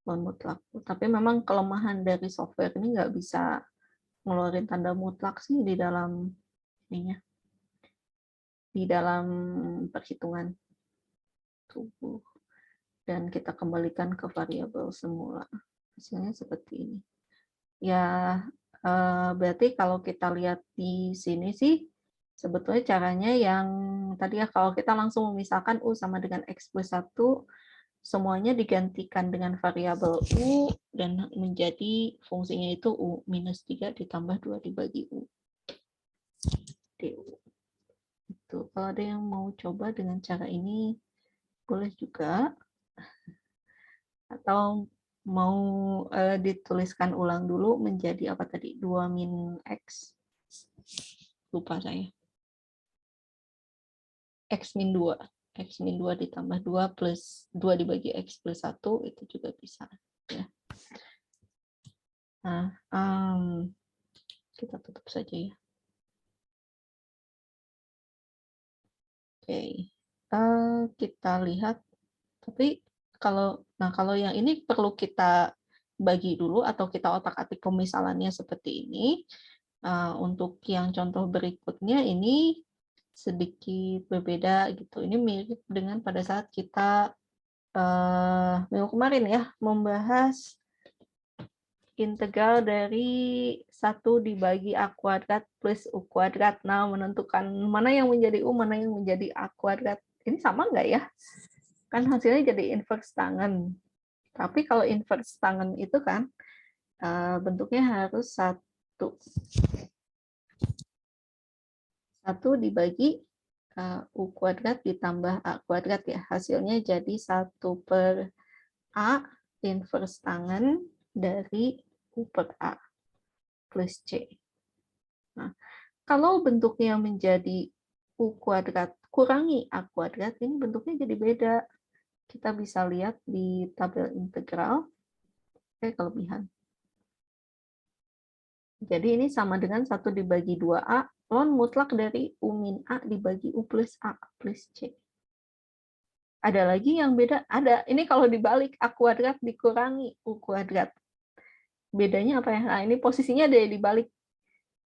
Ln mutlak. Tapi memang kelemahan dari software ini nggak bisa ngeluarin tanda mutlak sih di dalam ininya, di dalam perhitungan tubuh, dan kita kembalikan ke variabel semula. Hasilnya seperti ini. Ya, berarti kalau kita lihat di sini sih sebetulnya caranya yang tadi ya, kalau kita langsung memisahkan U sama dengan X plus 1, semuanya digantikan dengan variabel U dan menjadi fungsinya itu U minus 3 ditambah 2 dibagi U. Du. Itu. Kalau ada yang mau coba dengan cara ini, boleh juga. Atau mau dituliskan ulang dulu menjadi apa tadi? 2 min X. Lupa saya. X min 2. X min 2 ditambah 2 plus 2 dibagi X plus 1, itu juga bisa. Ya. Nah, kita tutup saja ya. Oke. Kita lihat. Tapi kalau yang ini perlu kita bagi dulu atau kita otak-atik pemisalannya seperti ini. Untuk yang contoh berikutnya ini sedikit berbeda gitu. Ini mirip dengan pada saat kita minggu kemarin ya, membahas integral dari 1 dibagi A kuadrat plus U kuadrat. Nah, menentukan mana yang menjadi U, mana yang menjadi A kuadrat. Ini sama nggak ya? Kan hasilnya jadi inverse tangen. Tapi kalau inverse tangen itu kan bentuknya harus 1 dibagi U kuadrat ditambah A kuadrat ya. Hasilnya jadi 1 per A inverse tangen dari U per A plus C. Nah, kalau bentuknya menjadi U kuadrat kurangi A kuadrat, ini bentuknya jadi beda. Kita bisa lihat di tabel integral. Kelebihan. Jadi ini sama dengan 1 dibagi 2A, ln mutlak dari U min A dibagi U plus A plus C. Ada lagi yang beda? Ada. Ini kalau dibalik, A kuadrat dikurangi U kuadrat. Bedanya apa ya? Nah, ini posisinya ada dibalik.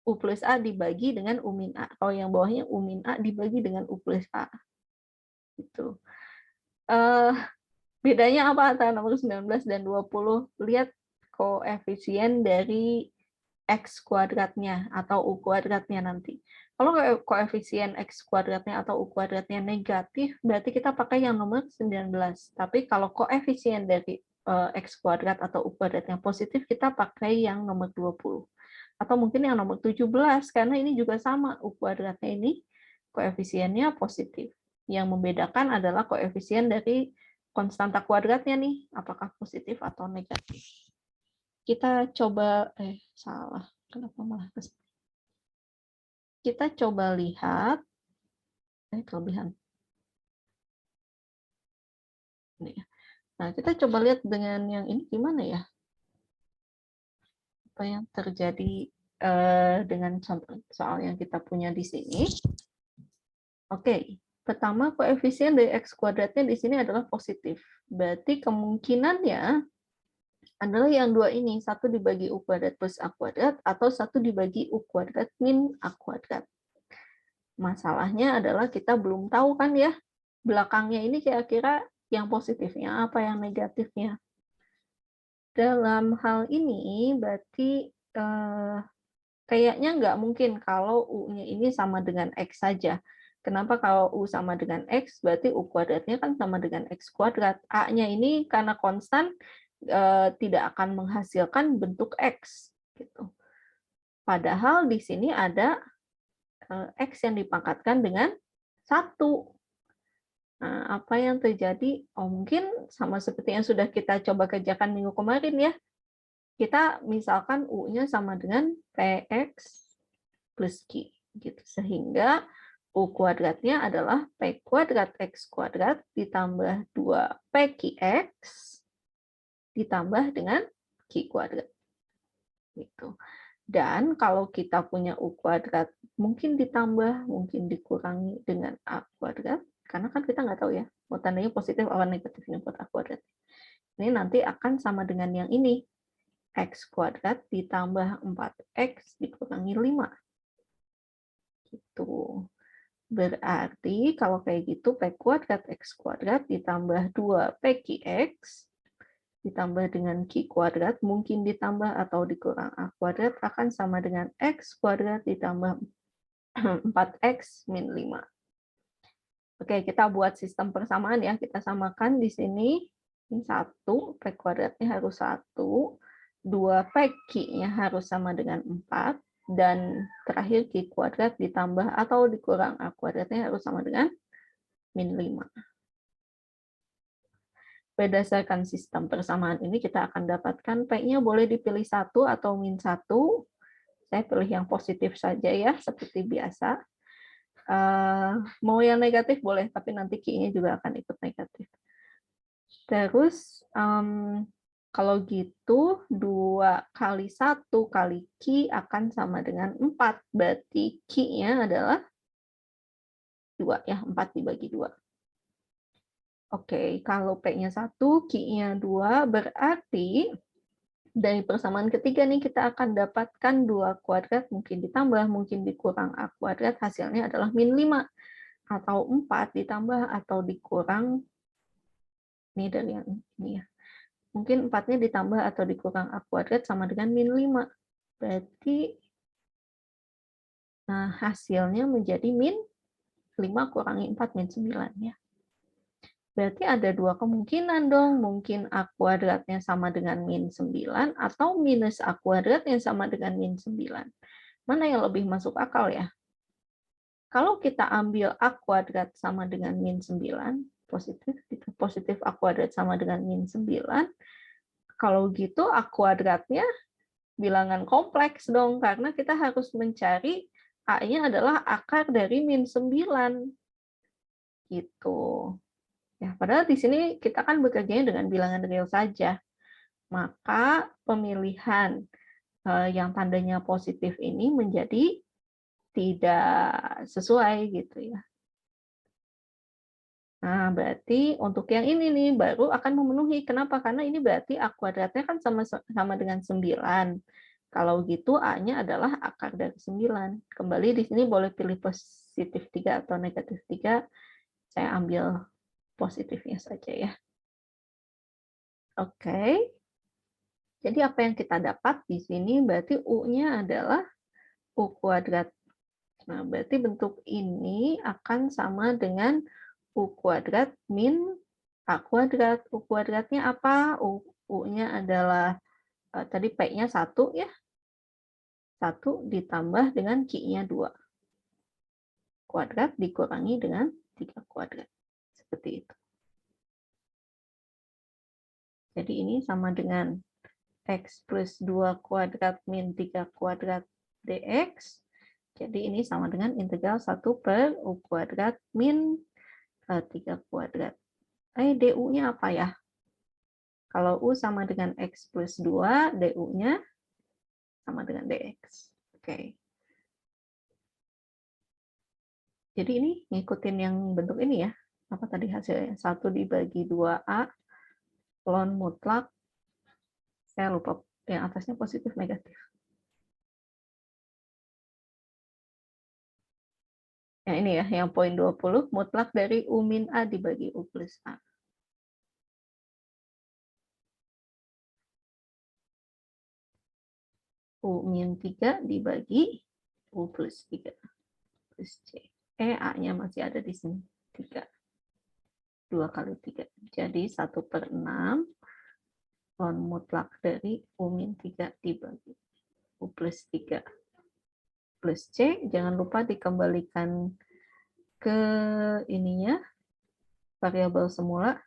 U plus A dibagi dengan U min A. Kalau yang bawahnya U min A dibagi dengan U plus A. Gitu. Bedanya apa antara nomor 19 dan 20? Lihat koefisien dari X kuadratnya atau U kuadratnya nanti. Kalau koefisien X kuadratnya atau U kuadratnya negatif, berarti kita pakai yang nomor 19. Tapi kalau koefisien dari X kuadrat atau U kuadratnya positif, kita pakai yang nomor 20. Atau mungkin yang nomor 17, karena ini juga sama, U kuadratnya ini koefisiennya positif. Yang membedakan adalah koefisien dari konstanta kuadratnya nih, apakah positif atau negatif. Kita coba, salah, kenapa malah kesini? Kita coba lihat, kelebihan. Nah, kita coba lihat dengan yang ini gimana ya? Apa yang terjadi dengan soal yang kita punya di sini. Oke, Pertama, koefisien dari X kuadratnya di sini adalah positif. Berarti kemungkinannya adalah yang dua ini, 1 dibagi U kuadrat plus A kuadrat, atau 1 dibagi U kuadrat min A kuadrat. Masalahnya adalah kita belum tahu kan ya, belakangnya ini kira-kira yang positifnya apa, yang negatifnya. Dalam hal ini berarti kayaknya nggak mungkin kalau U-nya ini sama dengan X saja. Kenapa kalau U sama dengan X, berarti U kuadratnya kan sama dengan X kuadrat. A-nya ini karena konstan, tidak akan menghasilkan bentuk X. Gitu. Padahal di sini ada X yang dipangkatkan dengan 1. Nah, apa yang terjadi? Oh, mungkin sama seperti yang sudah kita coba kerjakan minggu kemarin ya. Kita misalkan U-nya sama dengan PX plus Q. Gitu. Sehingga U kuadratnya adalah P kuadrat X kuadrat ditambah 2PQX ditambah dengan Q kuadrat. Gitu. Dan kalau kita punya U kuadrat, mungkin ditambah, mungkin dikurangi dengan A kuadrat, karena kan kita nggak tahu ya, mau tandanya positif atau negatifnya buat A kuadrat. Ini nanti akan sama dengan yang ini, X kuadrat ditambah 4X dikurangi 5. Gitu. Berarti kalau kayak gitu, P kuadrat X kuadrat ditambah 2PQX ditambah dengan Q kuadrat, mungkin ditambah atau dikurang A kuadrat, akan sama dengan X kuadrat ditambah 4X min 5. Oke, kita buat sistem persamaan ya. Kita samakan di sini. Ini 1, P kuadratnya harus 1. 2 Q-nya harus sama dengan 4. Dan terakhir Q kuadrat ditambah atau dikurang A kuadratnya harus sama dengan min 5. Berdasarkan sistem persamaan ini, kita akan dapatkan P-nya boleh dipilih 1 atau min 1. Saya pilih yang positif saja ya, seperti biasa. Mau yang negatif boleh, tapi nanti Q-nya juga akan ikut negatif. Terus, kalau gitu, 2 kali 1 kali Q akan sama dengan 4. Berarti Q-nya adalah 2, ya, 4 dibagi 2. Oke, kalau P-nya 1, Q-nya 2, berarti dari persamaan ketiga nih kita akan dapatkan 2 kuadrat, mungkin ditambah, mungkin dikurang A kuadrat, hasilnya adalah min 5. Atau 4 ditambah atau dikurang, ini dari yang ini ya. Mungkin 4-nya ditambah atau dikurang A kuadrat sama dengan min 5. Berarti nah, hasilnya menjadi min 5 kurangi 4 min 9 ya. Berarti ada 2 kemungkinan dong, mungkin A kuadratnya sama dengan min 9 atau minus A kuadrat yang sama dengan min 9. Mana yang lebih masuk akal ya? Kalau kita ambil A kuadrat sama dengan min 9, positif A kuadrat sama dengan min 9, kalau gitu A kuadratnya bilangan kompleks dong, karena kita harus mencari A-nya adalah akar dari min 9. Gitu. Ya, padahal di sini kita kan bekerjanya dengan bilangan real saja. Maka pemilihan yang tandanya positif ini menjadi tidak sesuai gitu ya. Nah, berarti untuk yang ini nih baru akan memenuhi. Kenapa? Karena ini berarti A kuadratnya kan sama dengan 9. Kalau gitu A-nya adalah akar dari 9. Kembali di sini boleh pilih positif 3 atau negatif 3. Saya ambil positifnya saja ya. Oke. Jadi apa yang kita dapat di sini berarti U-nya adalah U kuadrat. Nah, berarti bentuk ini akan sama dengan U kuadrat min A kuadrat. U kuadratnya apa? U-nya adalah, tadi P-nya 1 ya. 1 ditambah dengan Q-nya 2. Kuadrat dikurangi dengan 3 kuadrat. Seperti itu. Jadi ini sama dengan X plus 2 kuadrat min 3 kuadrat dx. Jadi ini sama dengan integral 1 per U kuadrat min 3 kuadrat. Du-nya apa ya? Kalau U sama dengan X plus 2, du-nya sama dengan dx. Oke. Jadi ini ngikutin yang bentuk ini ya. Apa tadi hasilnya? 1 dibagi 2A, ln mutlak, saya lupa yang atasnya positif negatif. Yang ini ya, yang poin 20, mutlak dari U min A dibagi U plus A. U min 3 dibagi U plus 3 plus C. A-nya masih ada di sini. 3. 2 kali 3. Jadi 1/6 ln mutlak dari U min 3 dibagi U plus 3 plus C. Jangan lupa dikembalikan ke ininya, variabel semula,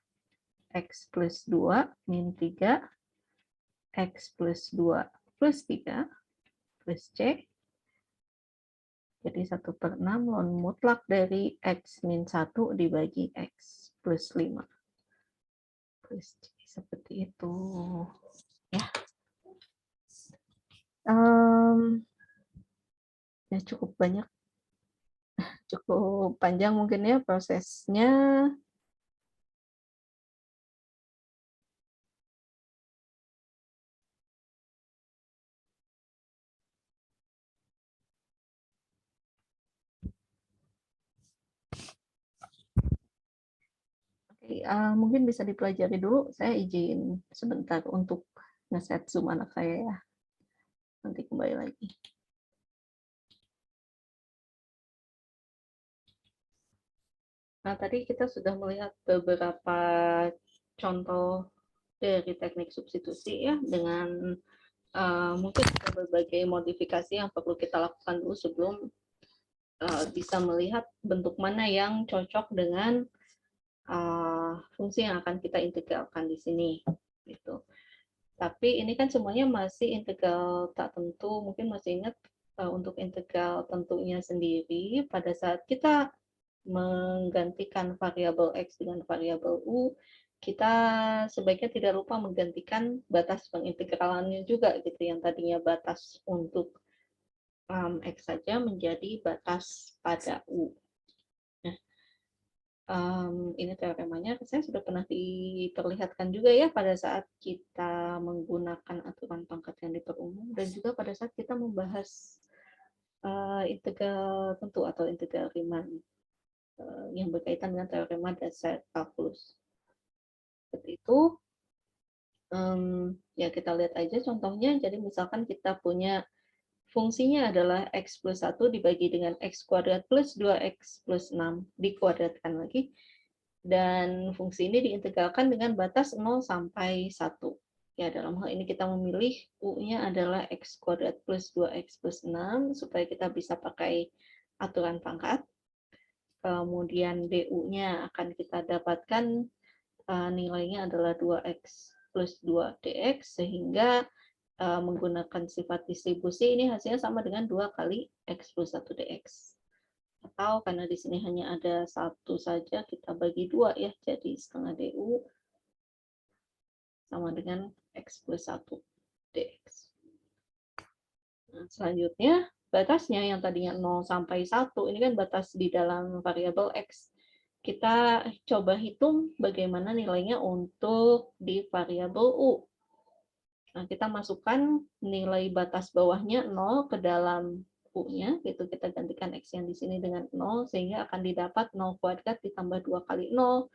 X plus 2 min 3, X plus 2 plus 3 plus C. Jadi 1/6 ln mutlak dari X min 1 dibagi X plus 5. Plus C. Seperti itu. Ya. Ya cukup banyak. Cukup panjang mungkin ya prosesnya. Oke, mungkin bisa dipelajari dulu. Saya izin sebentar untuk nge-set Zoom anak saya ya. Nanti kembali lagi. Nah, tadi kita sudah melihat beberapa contoh dari teknik substitusi ya, dengan mungkin berbagai modifikasi yang perlu kita lakukan dulu sebelum bisa melihat bentuk mana yang cocok dengan fungsi yang akan kita integralkan di sini. Gitu. Tapi ini kan semuanya masih integral tak tentu. Mungkin masih ingat untuk integral tentunya sendiri, pada saat kita menggantikan variabel X dengan variabel U, kita sebaiknya tidak lupa menggantikan batas pengintegralannya juga, gitu, yang tadinya batas untuk X saja menjadi batas pada U. Nah, ini teoremanya saya sudah pernah diperlihatkan juga ya pada saat kita menggunakan aturan pangkat yang diperumum, dan juga pada saat kita membahas integral tentu atau integral Riemann yang berkaitan dengan teorema dasar kalkulus. Seperti itu. Ya kita lihat aja contohnya. Jadi misalkan kita punya fungsinya adalah X plus 1 dibagi dengan X kuadrat plus 2X plus 6 dikuadratkan lagi. Dan fungsi ini diintegralkan dengan batas 0 sampai 1. Ya, dalam hal ini kita memilih U-nya adalah X kuadrat plus 2X plus 6 supaya kita bisa pakai aturan pangkat. Kemudian du-nya akan kita dapatkan nilainya adalah 2x plus 2 dx, sehingga menggunakan sifat distribusi ini hasilnya sama dengan 2 kali x plus 1 dx. Atau karena di sini hanya ada satu saja, kita bagi 2 ya, jadi setengah du sama dengan x plus 1 dx. Nah, selanjutnya batasnya yang tadinya 0 sampai 1, ini kan batas di dalam variabel x. Kita coba hitung bagaimana nilainya untuk di variabel u. Nah, kita masukkan nilai batas bawahnya 0 ke dalam u-nya, gitu. Kita gantikan x yang di sini dengan 0, sehingga akan didapat 0 kuadrat ditambah 2 kali 0,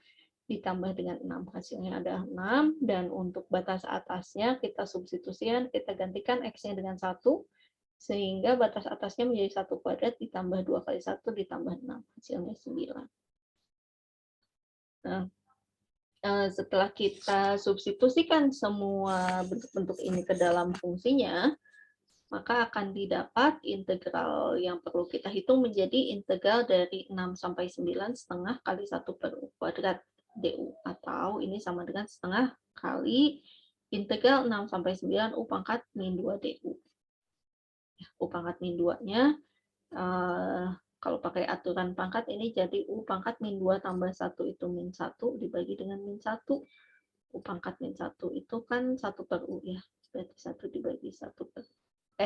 ditambah dengan 6. Hasilnya ada 6, dan untuk batas atasnya kita substitusikan, kita gantikan x-nya dengan 1, sehingga batas atasnya menjadi 1 kuadrat ditambah 2 kali 1 ditambah 6. Hasilnya 9. Nah, setelah kita substitusikan semua bentuk-bentuk ini ke dalam fungsinya, maka akan didapat integral yang perlu kita hitung menjadi integral dari 6 sampai 9 setengah kali 1 per U kuadrat du, atau ini sama dengan setengah kali integral 6 sampai 9 U pangkat min 2 du. U pangkat min 2-nya, kalau pakai aturan pangkat ini jadi U pangkat min 2 tambah 1 itu min 1 dibagi dengan min 1. U pangkat min 1 itu kan 1 per U ya. Berarti 1 dibagi 1 per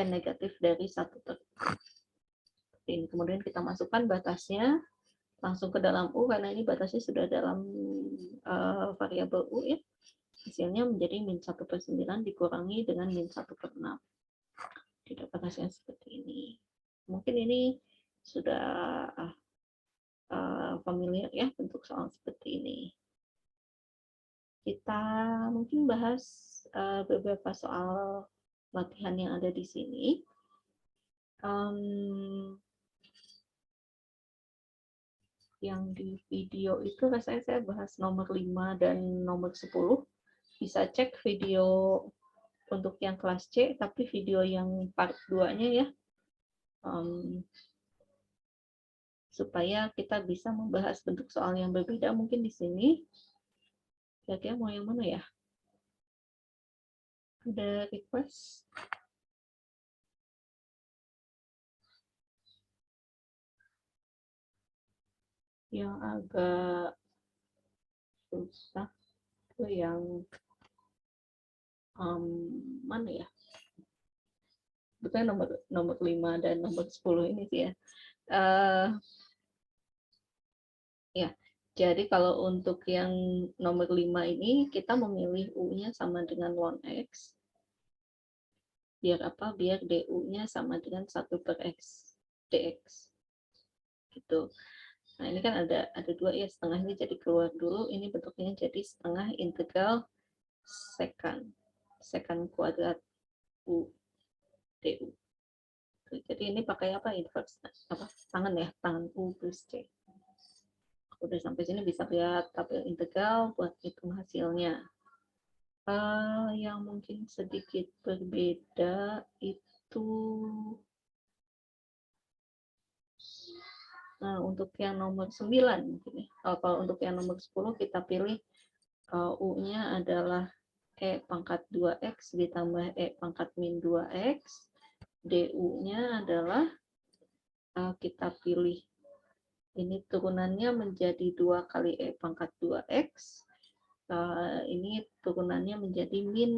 negatif dari 1 per U. Ini kemudian kita masukkan batasnya. langsung ke dalam U karena ini batasnya sudah dalam variabel U ya. Hasilnya menjadi min 1/9 dikurangi dengan min 1/6. Tidak batasnya seperti ini. Mungkin ini sudah familiar ya bentuk soal seperti ini. Kita mungkin bahas beberapa soal latihan yang ada di sini. Yang di video itu rasanya saya bahas nomor 5 dan nomor 10. Bisa cek video untuk yang kelas C, tapi video yang part 2-nya ya. Supaya kita bisa membahas bentuk soal yang berbeda mungkin di sini. Kira-kira mau yang mana ya? Ada request? Yang agak susah itu yang mana ya? Betulnya nomor 5 dan nomor 10 ini sih ya. Ya, jadi kalau untuk yang nomor 5 ini kita memilih U-nya sama dengan ln X. Biar apa? Biar DU-nya sama dengan 1/X dx. Gitu. Nah, ini kan ada 2 ya, setengah ini jadi keluar dulu, ini bentuknya jadi setengah integral secant kuadrat U du. Jadi ini pakai apa? Inverse apa? Tangan ya, tangan U plus C. Udah sampai sini bisa lihat tabel integral buat hitung hasilnya. Yang mungkin sedikit berbeda itu untuk yang nomor 9 mungkin ya. Kalau untuk yang nomor 10 kita pilih U-nya adalah E pangkat 2X ditambah E pangkat min 2X. DU-nya adalah kita pilih ini turunannya menjadi 2 kali E pangkat 2X. Ini turunannya menjadi min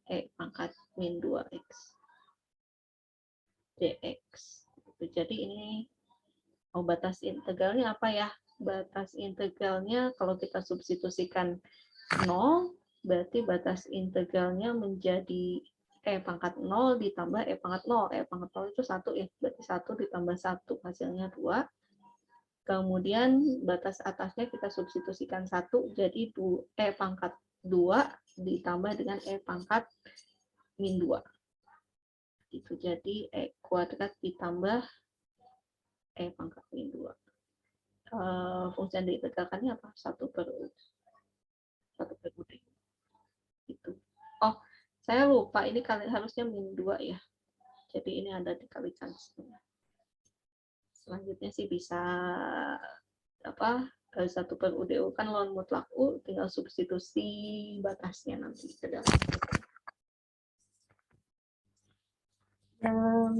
E pangkat min 2X dx. Jadi ini batas integralnya apa ya? Batas integralnya kalau kita substitusikan 0, berarti batas integralnya menjadi E pangkat 0 ditambah E pangkat 0. E pangkat 0 itu 1 ya, berarti 1 ditambah 1 hasilnya 2. Kemudian batas atasnya kita substitusikan 1, jadi E pangkat 2 ditambah dengan E pangkat min 2. Itu jadi E kuadrat ditambah E pangkat min 2. Fungsi yang diintegralkannya apa? 1/U. 1/U. Itu. Oh, saya lupa, ini harusnya min 2 ya. Jadi ini ada dikalikan setengah. Selanjutnya sih bisa apa? 1/U du kan ln mutlak U, tinggal substitusi batasnya nanti ke dalam. Yang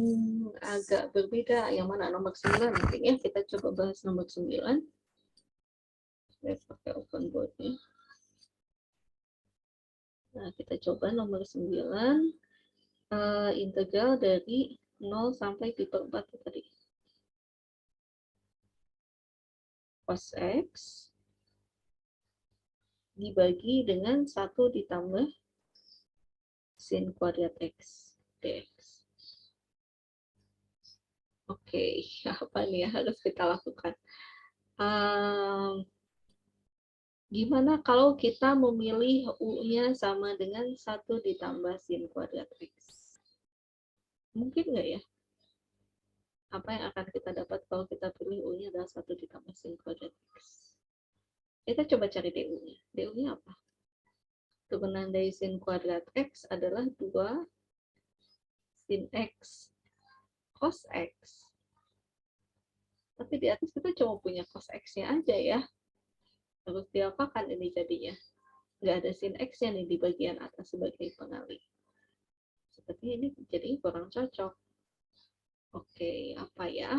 agak berbeda yang mana nomor 9 mungkin ya, kita coba bahas nomor 9. Saya pakai open board-nya. Nah, kita coba nomor 9 integral dari 0 sampai pi per 4 tadi. Cos X dibagi dengan 1 ditambah sin kuadrat X dx. Oke, apa nih ya harus kita lakukan? Gimana kalau kita memilih U-nya sama dengan 1 ditambah sin kuadrat X? Mungkin nggak ya? Apa yang akan kita dapat kalau kita pilih U-nya adalah 1 ditambah sin kuadrat X? Kita coba cari DU-nya. DU-nya apa? Turunan dari sin kuadrat X adalah 2 sin X cos X. Tapi di atas kita cuma punya cos X-nya aja ya. Harus diapakan ini jadinya? Nggak ada sin X-nya nih di bagian atas sebagai pengalih. Seperti ini jadi kurang cocok. Oke, apa ya?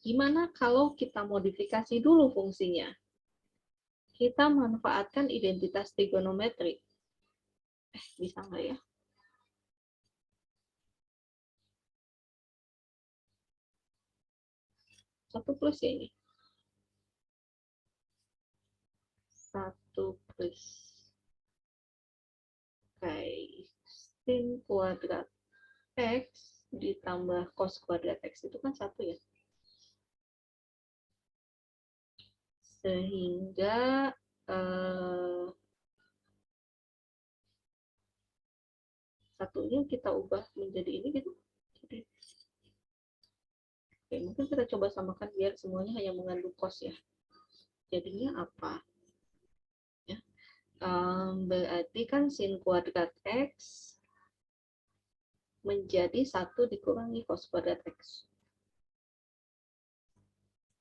Gimana kalau kita modifikasi dulu fungsinya? Kita manfaatkan identitas trigonometri. Bisa nggak ya? Satu plus ya ini. plus kayak sin kuadrat X ditambah cos kuadrat X itu kan 1 ya. Sehingga satunya kita ubah menjadi ini gitu. Jadi, oke, mungkin kita coba samakan biar semuanya hanya mengandung cos ya. Jadinya apa? Ya. Berarti kan sin kuadrat X menjadi 1 dikurangi cos kuadrat X.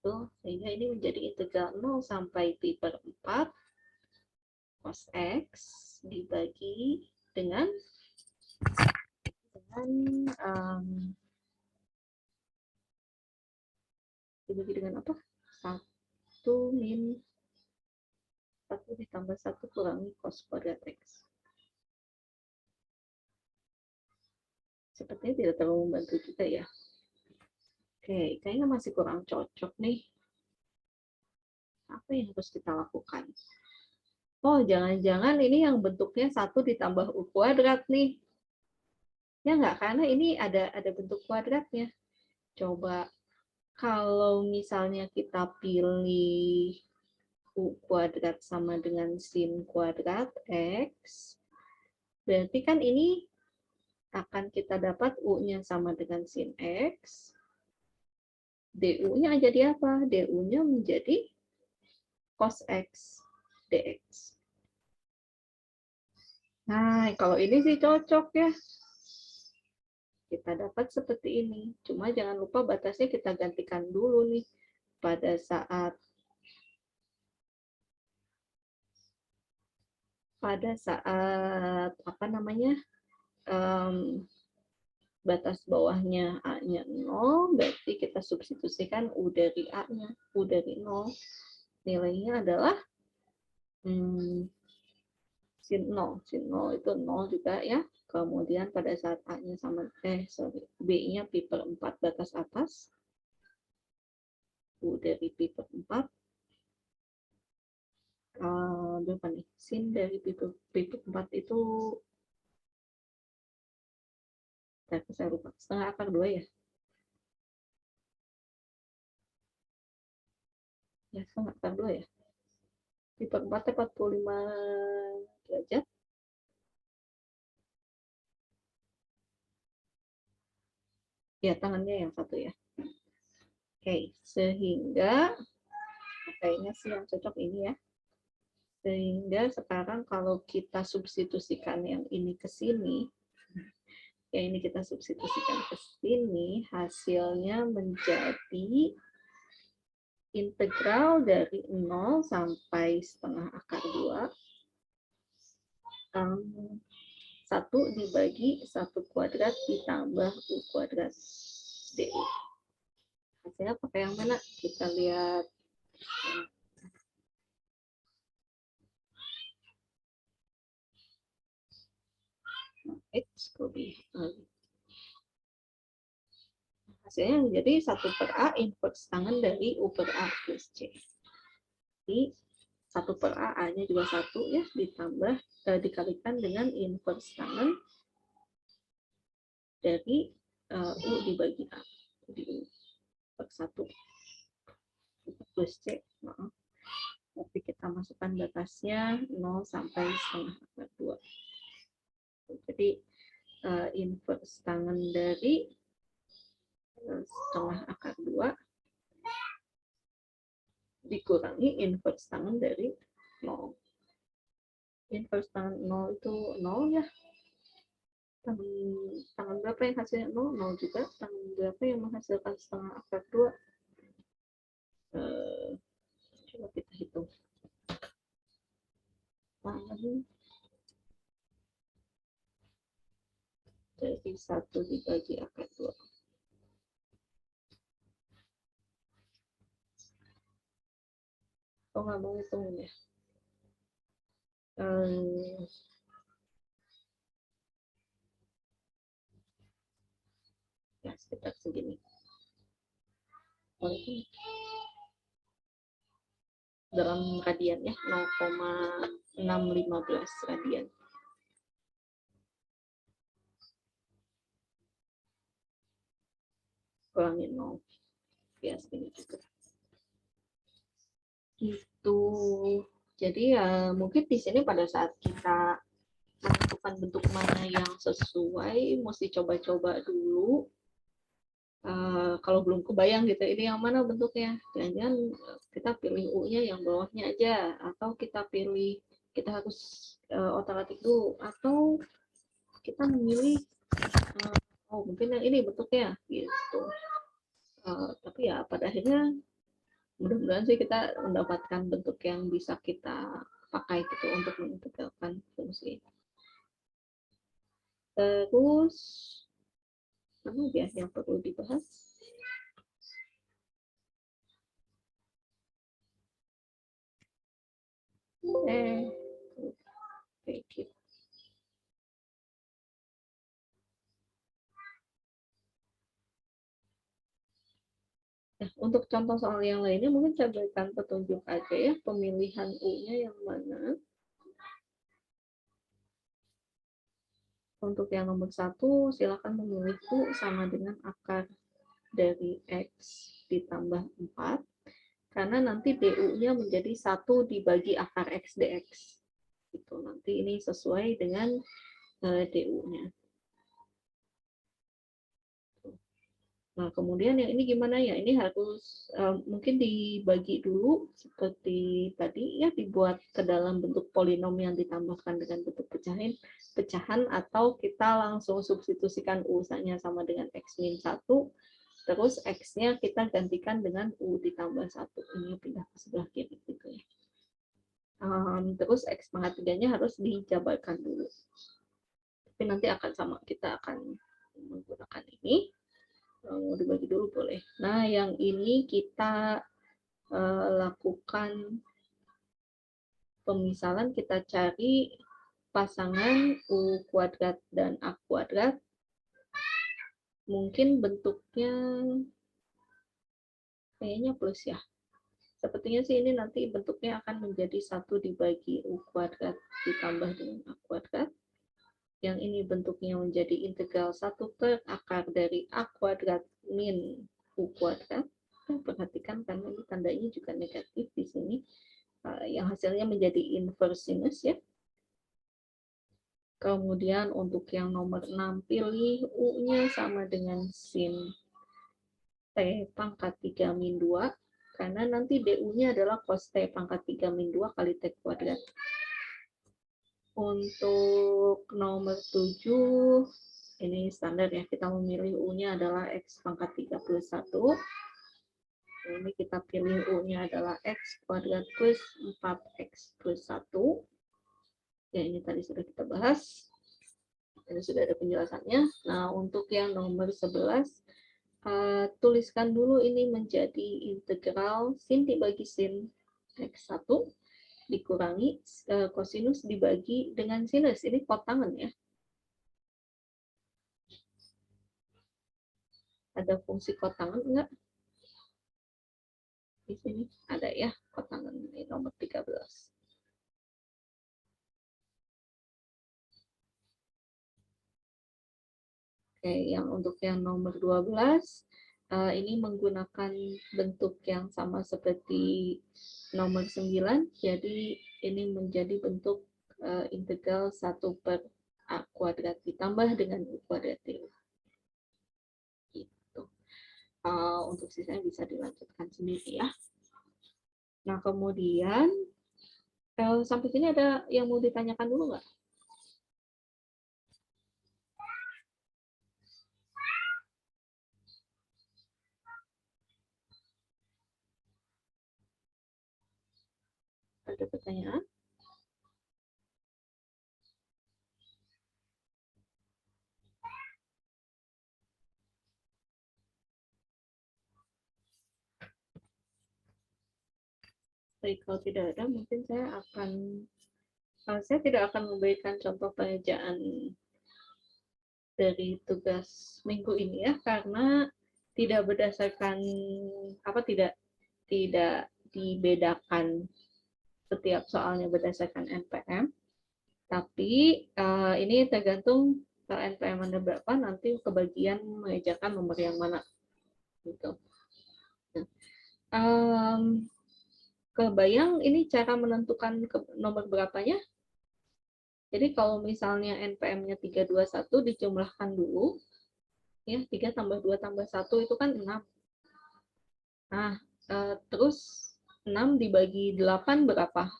Tuh, sehingga ini menjadi integral 0 sampai pi per 4 cos X dibagi dengan dibagi dengan apa? 1 min 1 ditambah 1 kurangi cos kuadrat X. Sepertinya tidak terlalu membantu juga ya. Oke, kayaknya masih kurang cocok nih. Apa yang harus kita lakukan? Oh, jangan-jangan ini yang bentuknya 1 ditambah U kuadrat nih. Ya nggak, karena ini ada bentuk kuadratnya. Coba kalau misalnya kita pilih U kuadrat sama dengan sin kuadrat X, berarti kan ini akan kita dapat U-nya sama dengan sin X, DU-nya jadi apa? DU-nya menjadi cos X dx. Nah, kalau ini sih cocok ya. Kita dapat seperti ini. Cuma jangan lupa batasnya kita gantikan dulu nih. Pada saat apa namanya? Batas bawahnya A-nya 0, berarti kita substitusikan U dari A-nya. U dari 0 nilainya adalah sin 0. Sin 0 itu 0 juga ya. Kemudian pada saat A-nya sama, B-nya pi per 4 batas atas. U dari pi per 4. Berapa nih? Sin dari pi per 4 itu saya lupa, setengah akar 2 ya? Ya, setengah akar 2 ya? Pi per 4 45 derajat. Ya, tangannya yang 1 ya. Oke, sehingga kayaknya sih yang cocok ini ya. Sehingga sekarang kalau kita substitusikan yang ini ke sini, yang ini kita substitusikan ke sini, hasilnya menjadi integral dari 0 sampai setengah akar 2. 1 dibagi 1 kuadrat ditambah U kuadrat DU. Hasilnya pakai yang mana? Kita lihat. X lebih hasilnya menjadi 1 per A inverse tangan dari U per A plus C. Jadi 1 per A, A-nya juga 1 ya, ditambah dikalikan dengan inverse tangan dari U dibagi A. Jadi U per 1 plus C. Maaf. Tapi kita masukkan batasnya 0 sampai setengah akar 2. Jadi inverse tangan dari setengah akar 2 dikurangi inverse tangan dari 0. Inverse tangan 0 itu 0 ya. Tangan berapa yang hasilnya 0? 0 juga. Tangan berapa yang menghasilkan setengah akar 2? Coba kita hitung. Tangan jadi 1 dibagi akar 2. Oh, nggak mau hitung ya. Ya, sekitar segini. dalam radian ya, 0,615 radian. Kurangi 0 ya, segini juga. Gitu. Jadi ya mungkin di sini pada saat kita menentukan bentuk mana yang sesuai, mesti coba-coba dulu. Kalau belum kebayang gitu, ini yang mana bentuknya, jangan-jangan kita pilih U-nya yang bawahnya aja, atau kita harus otak-atik dulu, atau kita memilih oh mungkin yang ini bentuknya gitu. Tapi ya pada akhirnya mudah-mudahan sih kita mendapatkan bentuk yang bisa kita pakai gitu untuk menentukan fungsi. Terus apa ya yang perlu dibahas? Nah, untuk contoh soal yang lainnya mungkin saya berikan petunjuk aja ya, pemilihan U-nya yang mana. Untuk yang nomor 1, silakan memilih U sama dengan akar dari X ditambah 4, karena nanti DU-nya menjadi 1 dibagi akar X dx. Itu nanti ini sesuai dengan DU-nya. Nah, kemudian yang ini gimana ya? Ini harus mungkin dibagi dulu seperti tadi ya, dibuat ke dalam bentuk polinom yang ditambahkan dengan bentuk pecahan, atau kita langsung substitusikan U-nya sama dengan X min 1, terus X-nya kita gantikan dengan U ditambah 1. Ini pindah ke sebelah kiri gitu ya. Terus X pangkat 3-nya harus dijabarkan dulu. Tapi nanti kita akan menggunakan ini. Mau dibagi dulu boleh. Nah, yang ini kita lakukan pemisalan, kita cari pasangan U kuadrat dan A kuadrat. Mungkin bentuknya kayaknya plus ya. Sepertinya sih ini nanti bentuknya akan menjadi 1 dibagi U kuadrat ditambah dengan A kuadrat. Yang ini bentuknya menjadi integral 1 per akar dari A kuadrat min U kuadrat. Perhatikan karena ini tandanya juga negatif di sini. Yang hasilnya menjadi inverse sinus ya. Kemudian untuk yang nomor 6, pilih U-nya sama dengan sin T pangkat 3 min 2. Karena nanti DU-nya adalah cos T pangkat 3 min 2 kali T kuadrat. Untuk nomor 7, ini standar ya, kita memilih U-nya adalah X pangkat 31. Ini kita pilih U-nya adalah X kuadrat plus 4X plus 1. Ya, ini tadi sudah kita bahas. Ini sudah ada penjelasannya. Nah, untuk yang nomor 11, tuliskan dulu ini menjadi integral sin dibagi sin X1 dikurangi kosinus dibagi dengan sinus. Ini kotangan ya. Ada fungsi kotangan enggak? Di sini ada ya, kotangan ini nomor 13. Oke, yang untuk yang nomor 12, ini menggunakan bentuk yang sama seperti nomor 9, jadi ini menjadi bentuk integral 1 per A kuadrat ditambah dengan U kuadrat DU. Gitu. Untuk sisanya bisa dilanjutkan sendiri ya. Nah, kemudian sampai sini ada yang mau ditanyakan dulu nggak? Ada pertanyaan? Baik, kalau tidak ada, mungkin saya tidak akan memberikan contoh pengerjaan dari tugas minggu ini ya, karena tidak berdasarkan tidak dibedakan setiap soalnya berdasarkan NPM, tapi ini tergantung NPM Anda berapa, nanti kebagian mengerjakan nomor yang mana. Gitu. Kebayang ini cara menentukan nomor berapanya? Jadi kalau misalnya NPM-nya 321 dijumlahkan dulu, ya 3 tambah 2 tambah 1 itu kan 6. Nah, terus 6 dibagi 8 berapa?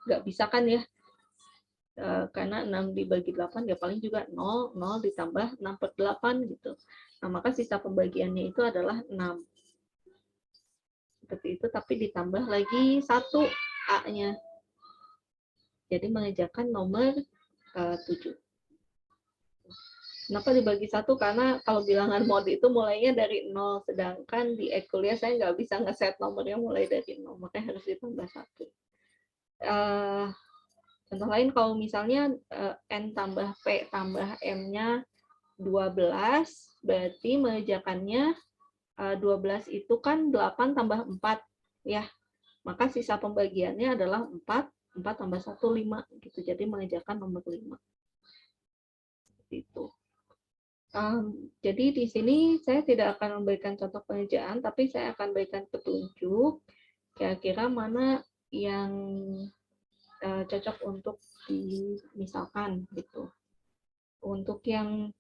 Nggak bisa kan ya? Karena 6 dibagi 8 ya paling juga 0, 0 ditambah 6/8 gitu. Nah, maka sisa pembagiannya itu adalah 6. Seperti itu, tapi ditambah lagi 1 A-nya. Jadi mengerjakan nomor 7. Kenapa dibagi 1? Karena kalau bilangan mod itu mulainya dari 0, sedangkan di e-kuliah saya nggak bisa ngeset nomornya mulai dari 0, makanya harus ditambah 1. Contoh lain, kalau misalnya N tambah P tambah M-nya 12, berarti mengerjakannya 12 itu kan 8 tambah 4, ya. Maka sisa pembagiannya adalah 4, 4 tambah 1, 5. Gitu. Jadi mengerjakan nomor 5. Itu. Jadi di sini saya tidak akan memberikan contoh pengerjaan, tapi saya akan berikan petunjuk kira-kira mana yang cocok untuk dimisalkan gitu. Untuk yang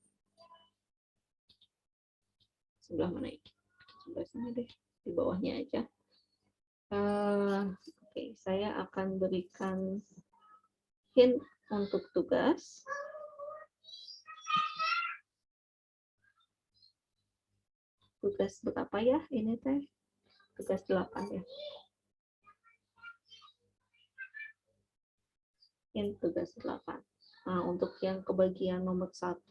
sebelah mana ini? Sebelah sana deh, di bawahnya aja. Oke, saya akan berikan hint untuk tugas. Tugas berapa ya ini teh? Tugas 8 ya. Hint tugas 8. Nah, untuk yang kebagian nomor 1,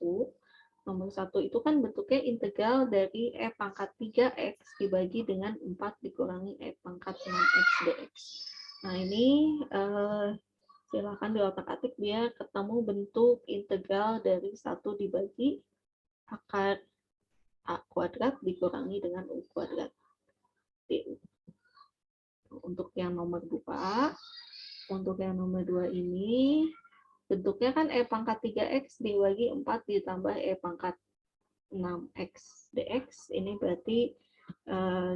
nomor 1 itu kan bentuknya integral dari E pangkat 3X dibagi dengan 4 dikurangi E pangkat 6X dx. Nah, ini silakan di otak-atik biar ketemu bentuk integral dari 1 dibagi akar A kuadrat dikurangi dengan U kuadrat du. Untuk yang nomor 2, untuk yang nomor 2 ini bentuknya kan E pangkat 3X dibagi 4 ditambah E pangkat 6X dx. Ini berarti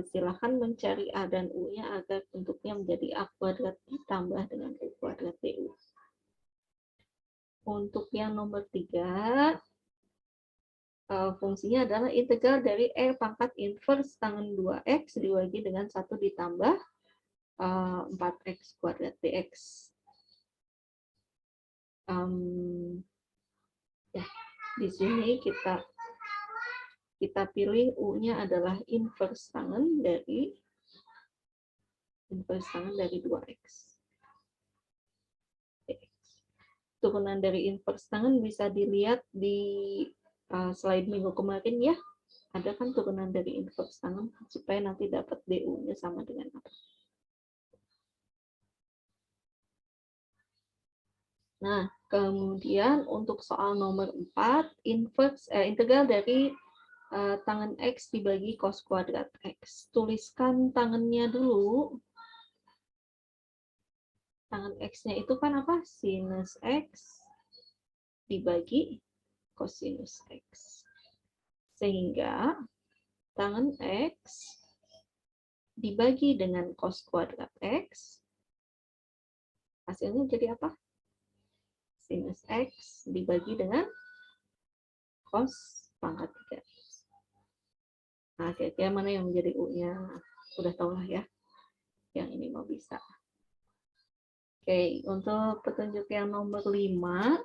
silahkan mencari A dan U-nya agar bentuknya menjadi A kuadrat ditambah dengan U kuadrat du. Untuk yang nomor 3, fungsinya adalah integral dari E pangkat inverse tangen 2X dibagi dengan 1 ditambah 4X kuadrat dx. Ya, di sini kita pilih U-nya adalah inverse tangen dari 2X. Turunan dari inverse tangen bisa dilihat di slide minggu kemarin ya. Ada kan turunan dari inverse tangen supaya nanti dapat DU-nya sama dengan apa. Nah, kemudian untuk soal nomor 4, integral dari tangen X dibagi cos kuadrat X. Tuliskan tangennya dulu. Tangen X-nya itu kan apa? Sinus X dibagi cosinus X. Sehingga tangen X dibagi dengan cos kuadrat X, hasilnya jadi apa? Sinus X dibagi dengan cos pangkat 3. Nah, kira-kira mana yang menjadi U-nya? Udah tahu lah ya. Yang ini mau bisa. Oke, untuk petunjuk yang nomor 5,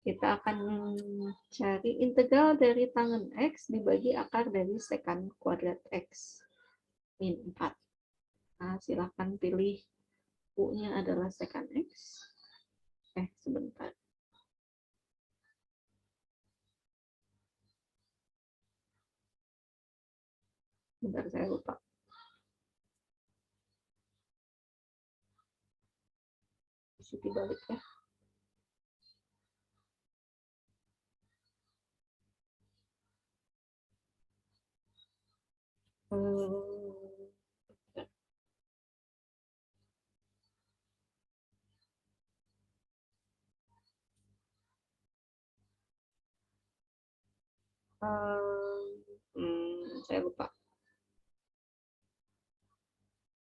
kita akan cari integral dari tangen X dibagi akar dari sekant kuadrat X min 4. Nah, silahkan pilih U-nya adalah sekant X. Sebentar. Bentar, saya lupa. Isi balik ya. Saya lupa.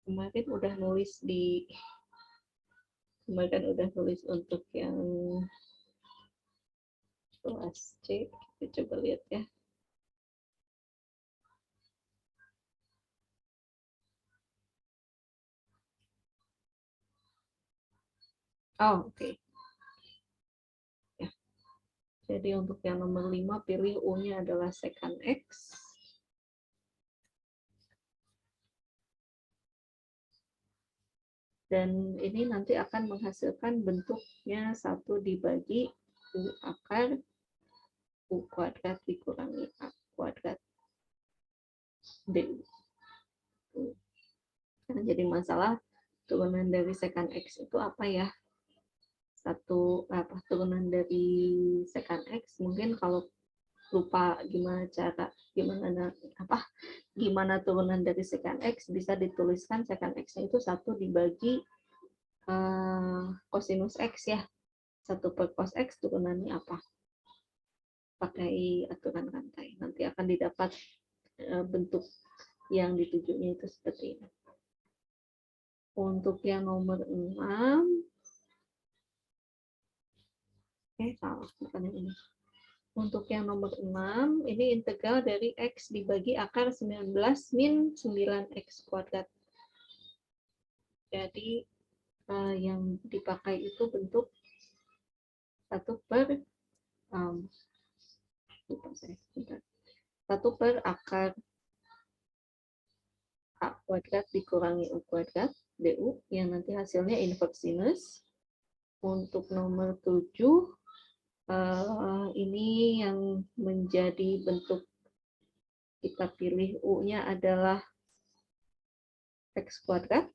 Kemarin udah nulis untuk yang kelas C. Kita coba lihat ya. Oh, oke. Ya. Jadi untuk yang nomor 5, pilih U-nya adalah secant X. Dan ini nanti akan menghasilkan bentuknya 1 dibagi U akar U kuadrat dikurangi A kuadrat DU. Nah, jadi masalah turunan dari secant X itu apa ya? Turunan dari secant X, mungkin kalau lupa gimana turunan dari secant X, bisa dituliskan secant X-nya itu 1 dibagi cosinus X ya. 1 per cos X turunannya apa? Pakai aturan rantai. Nanti akan didapat bentuk yang ditujunya itu seperti ini. Untuk yang nomor 6, salah, bukan yang ini. Untuk yang nomor 6, ini integral dari X dibagi akar 19 min 9X kuadrat. Jadi yang dipakai itu bentuk 1 per 1 per akar A kuadrat dikurangi U kuadrat DU, yang nanti hasilnya invers sinus. Untuk nomor 7, ini yang menjadi bentuk kita pilih U-nya adalah X kuadrat,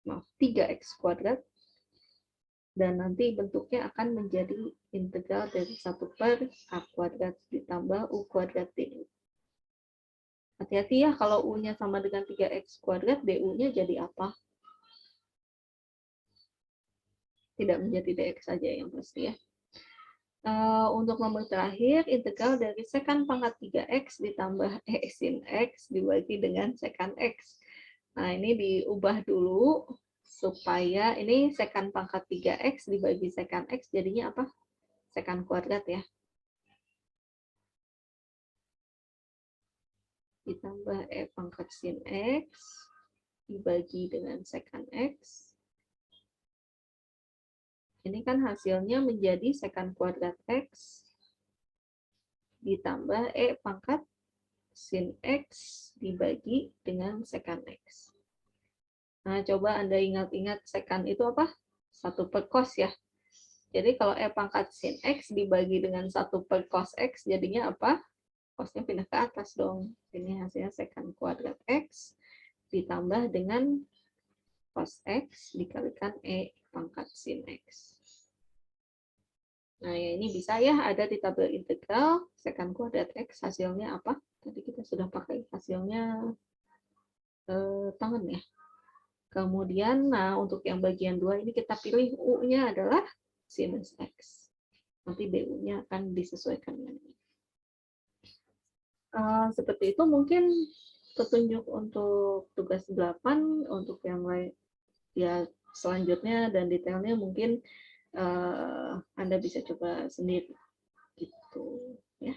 3X kuadrat, dan nanti bentuknya akan menjadi integral dari 1 per A kuadrat ditambah U kuadrat DU. Hati-hati ya, kalau U-nya sama dengan 3X kuadrat, DU-nya jadi apa? Tidak menjadi DX saja yang pasti ya. Untuk nomor terakhir, integral dari secant pangkat 3X ditambah E sin X dibagi dengan secant X. Nah, ini diubah dulu supaya ini secant pangkat 3X dibagi secant X jadinya apa? Secant kuadrat ya. Ditambah E pangkat sin X dibagi dengan secant X. Ini kan hasilnya menjadi secant kuadrat X ditambah E pangkat sin X dibagi dengan secant X. Nah, coba Anda ingat-ingat secant itu apa? 1 per cos ya. Jadi kalau E pangkat sin X dibagi dengan 1 per cos X, jadinya apa? Cosnya pindah ke atas dong. Ini hasilnya secant kuadrat X ditambah dengan cos X dikalikan E pangkat sin X. Nah, ya ini bisa ya ada di tabel integral secant kuadrat X hasilnya apa? Tadi kita sudah pakai hasilnya tangan ya. Kemudian, nah untuk yang bagian 2 ini kita pilih U-nya adalah sinus X. Nanti DU-nya akan disesuaikan dengan ini. Seperti itu mungkin petunjuk untuk tugas 8, untuk yang lain ya selanjutnya dan detailnya mungkin Anda bisa coba sendiri gitu ya.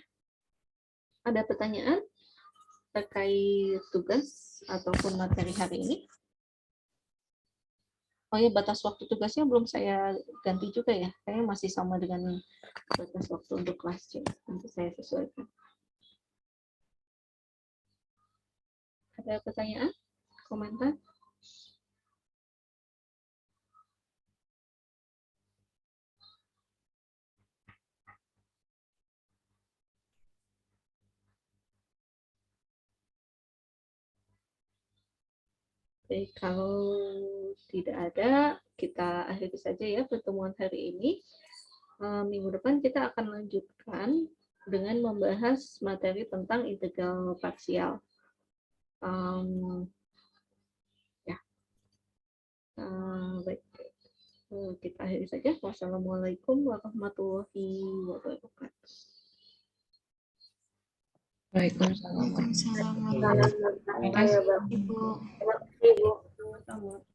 Ada pertanyaan terkait tugas ataupun materi hari ini? Oh ya, batas waktu tugasnya belum saya ganti juga ya. Kayaknya masih sama dengan batas waktu untuk kelas C. Nanti saya sesuaikan. Ada pertanyaan? Komentar? Oke, kalau tidak ada, kita akhiri saja ya pertemuan hari ini. Minggu depan kita akan lanjutkan dengan membahas materi tentang integral parsial. Ya, baik. Kita akhiri saja. Wassalamualaikum warahmatullahi wabarakatuh. Waalaikumsalam. Waalaikumsalam Terima kasih. warahmatullahi wabarakatuh, Ibu. Terima kasih, Bu. Sama-sama.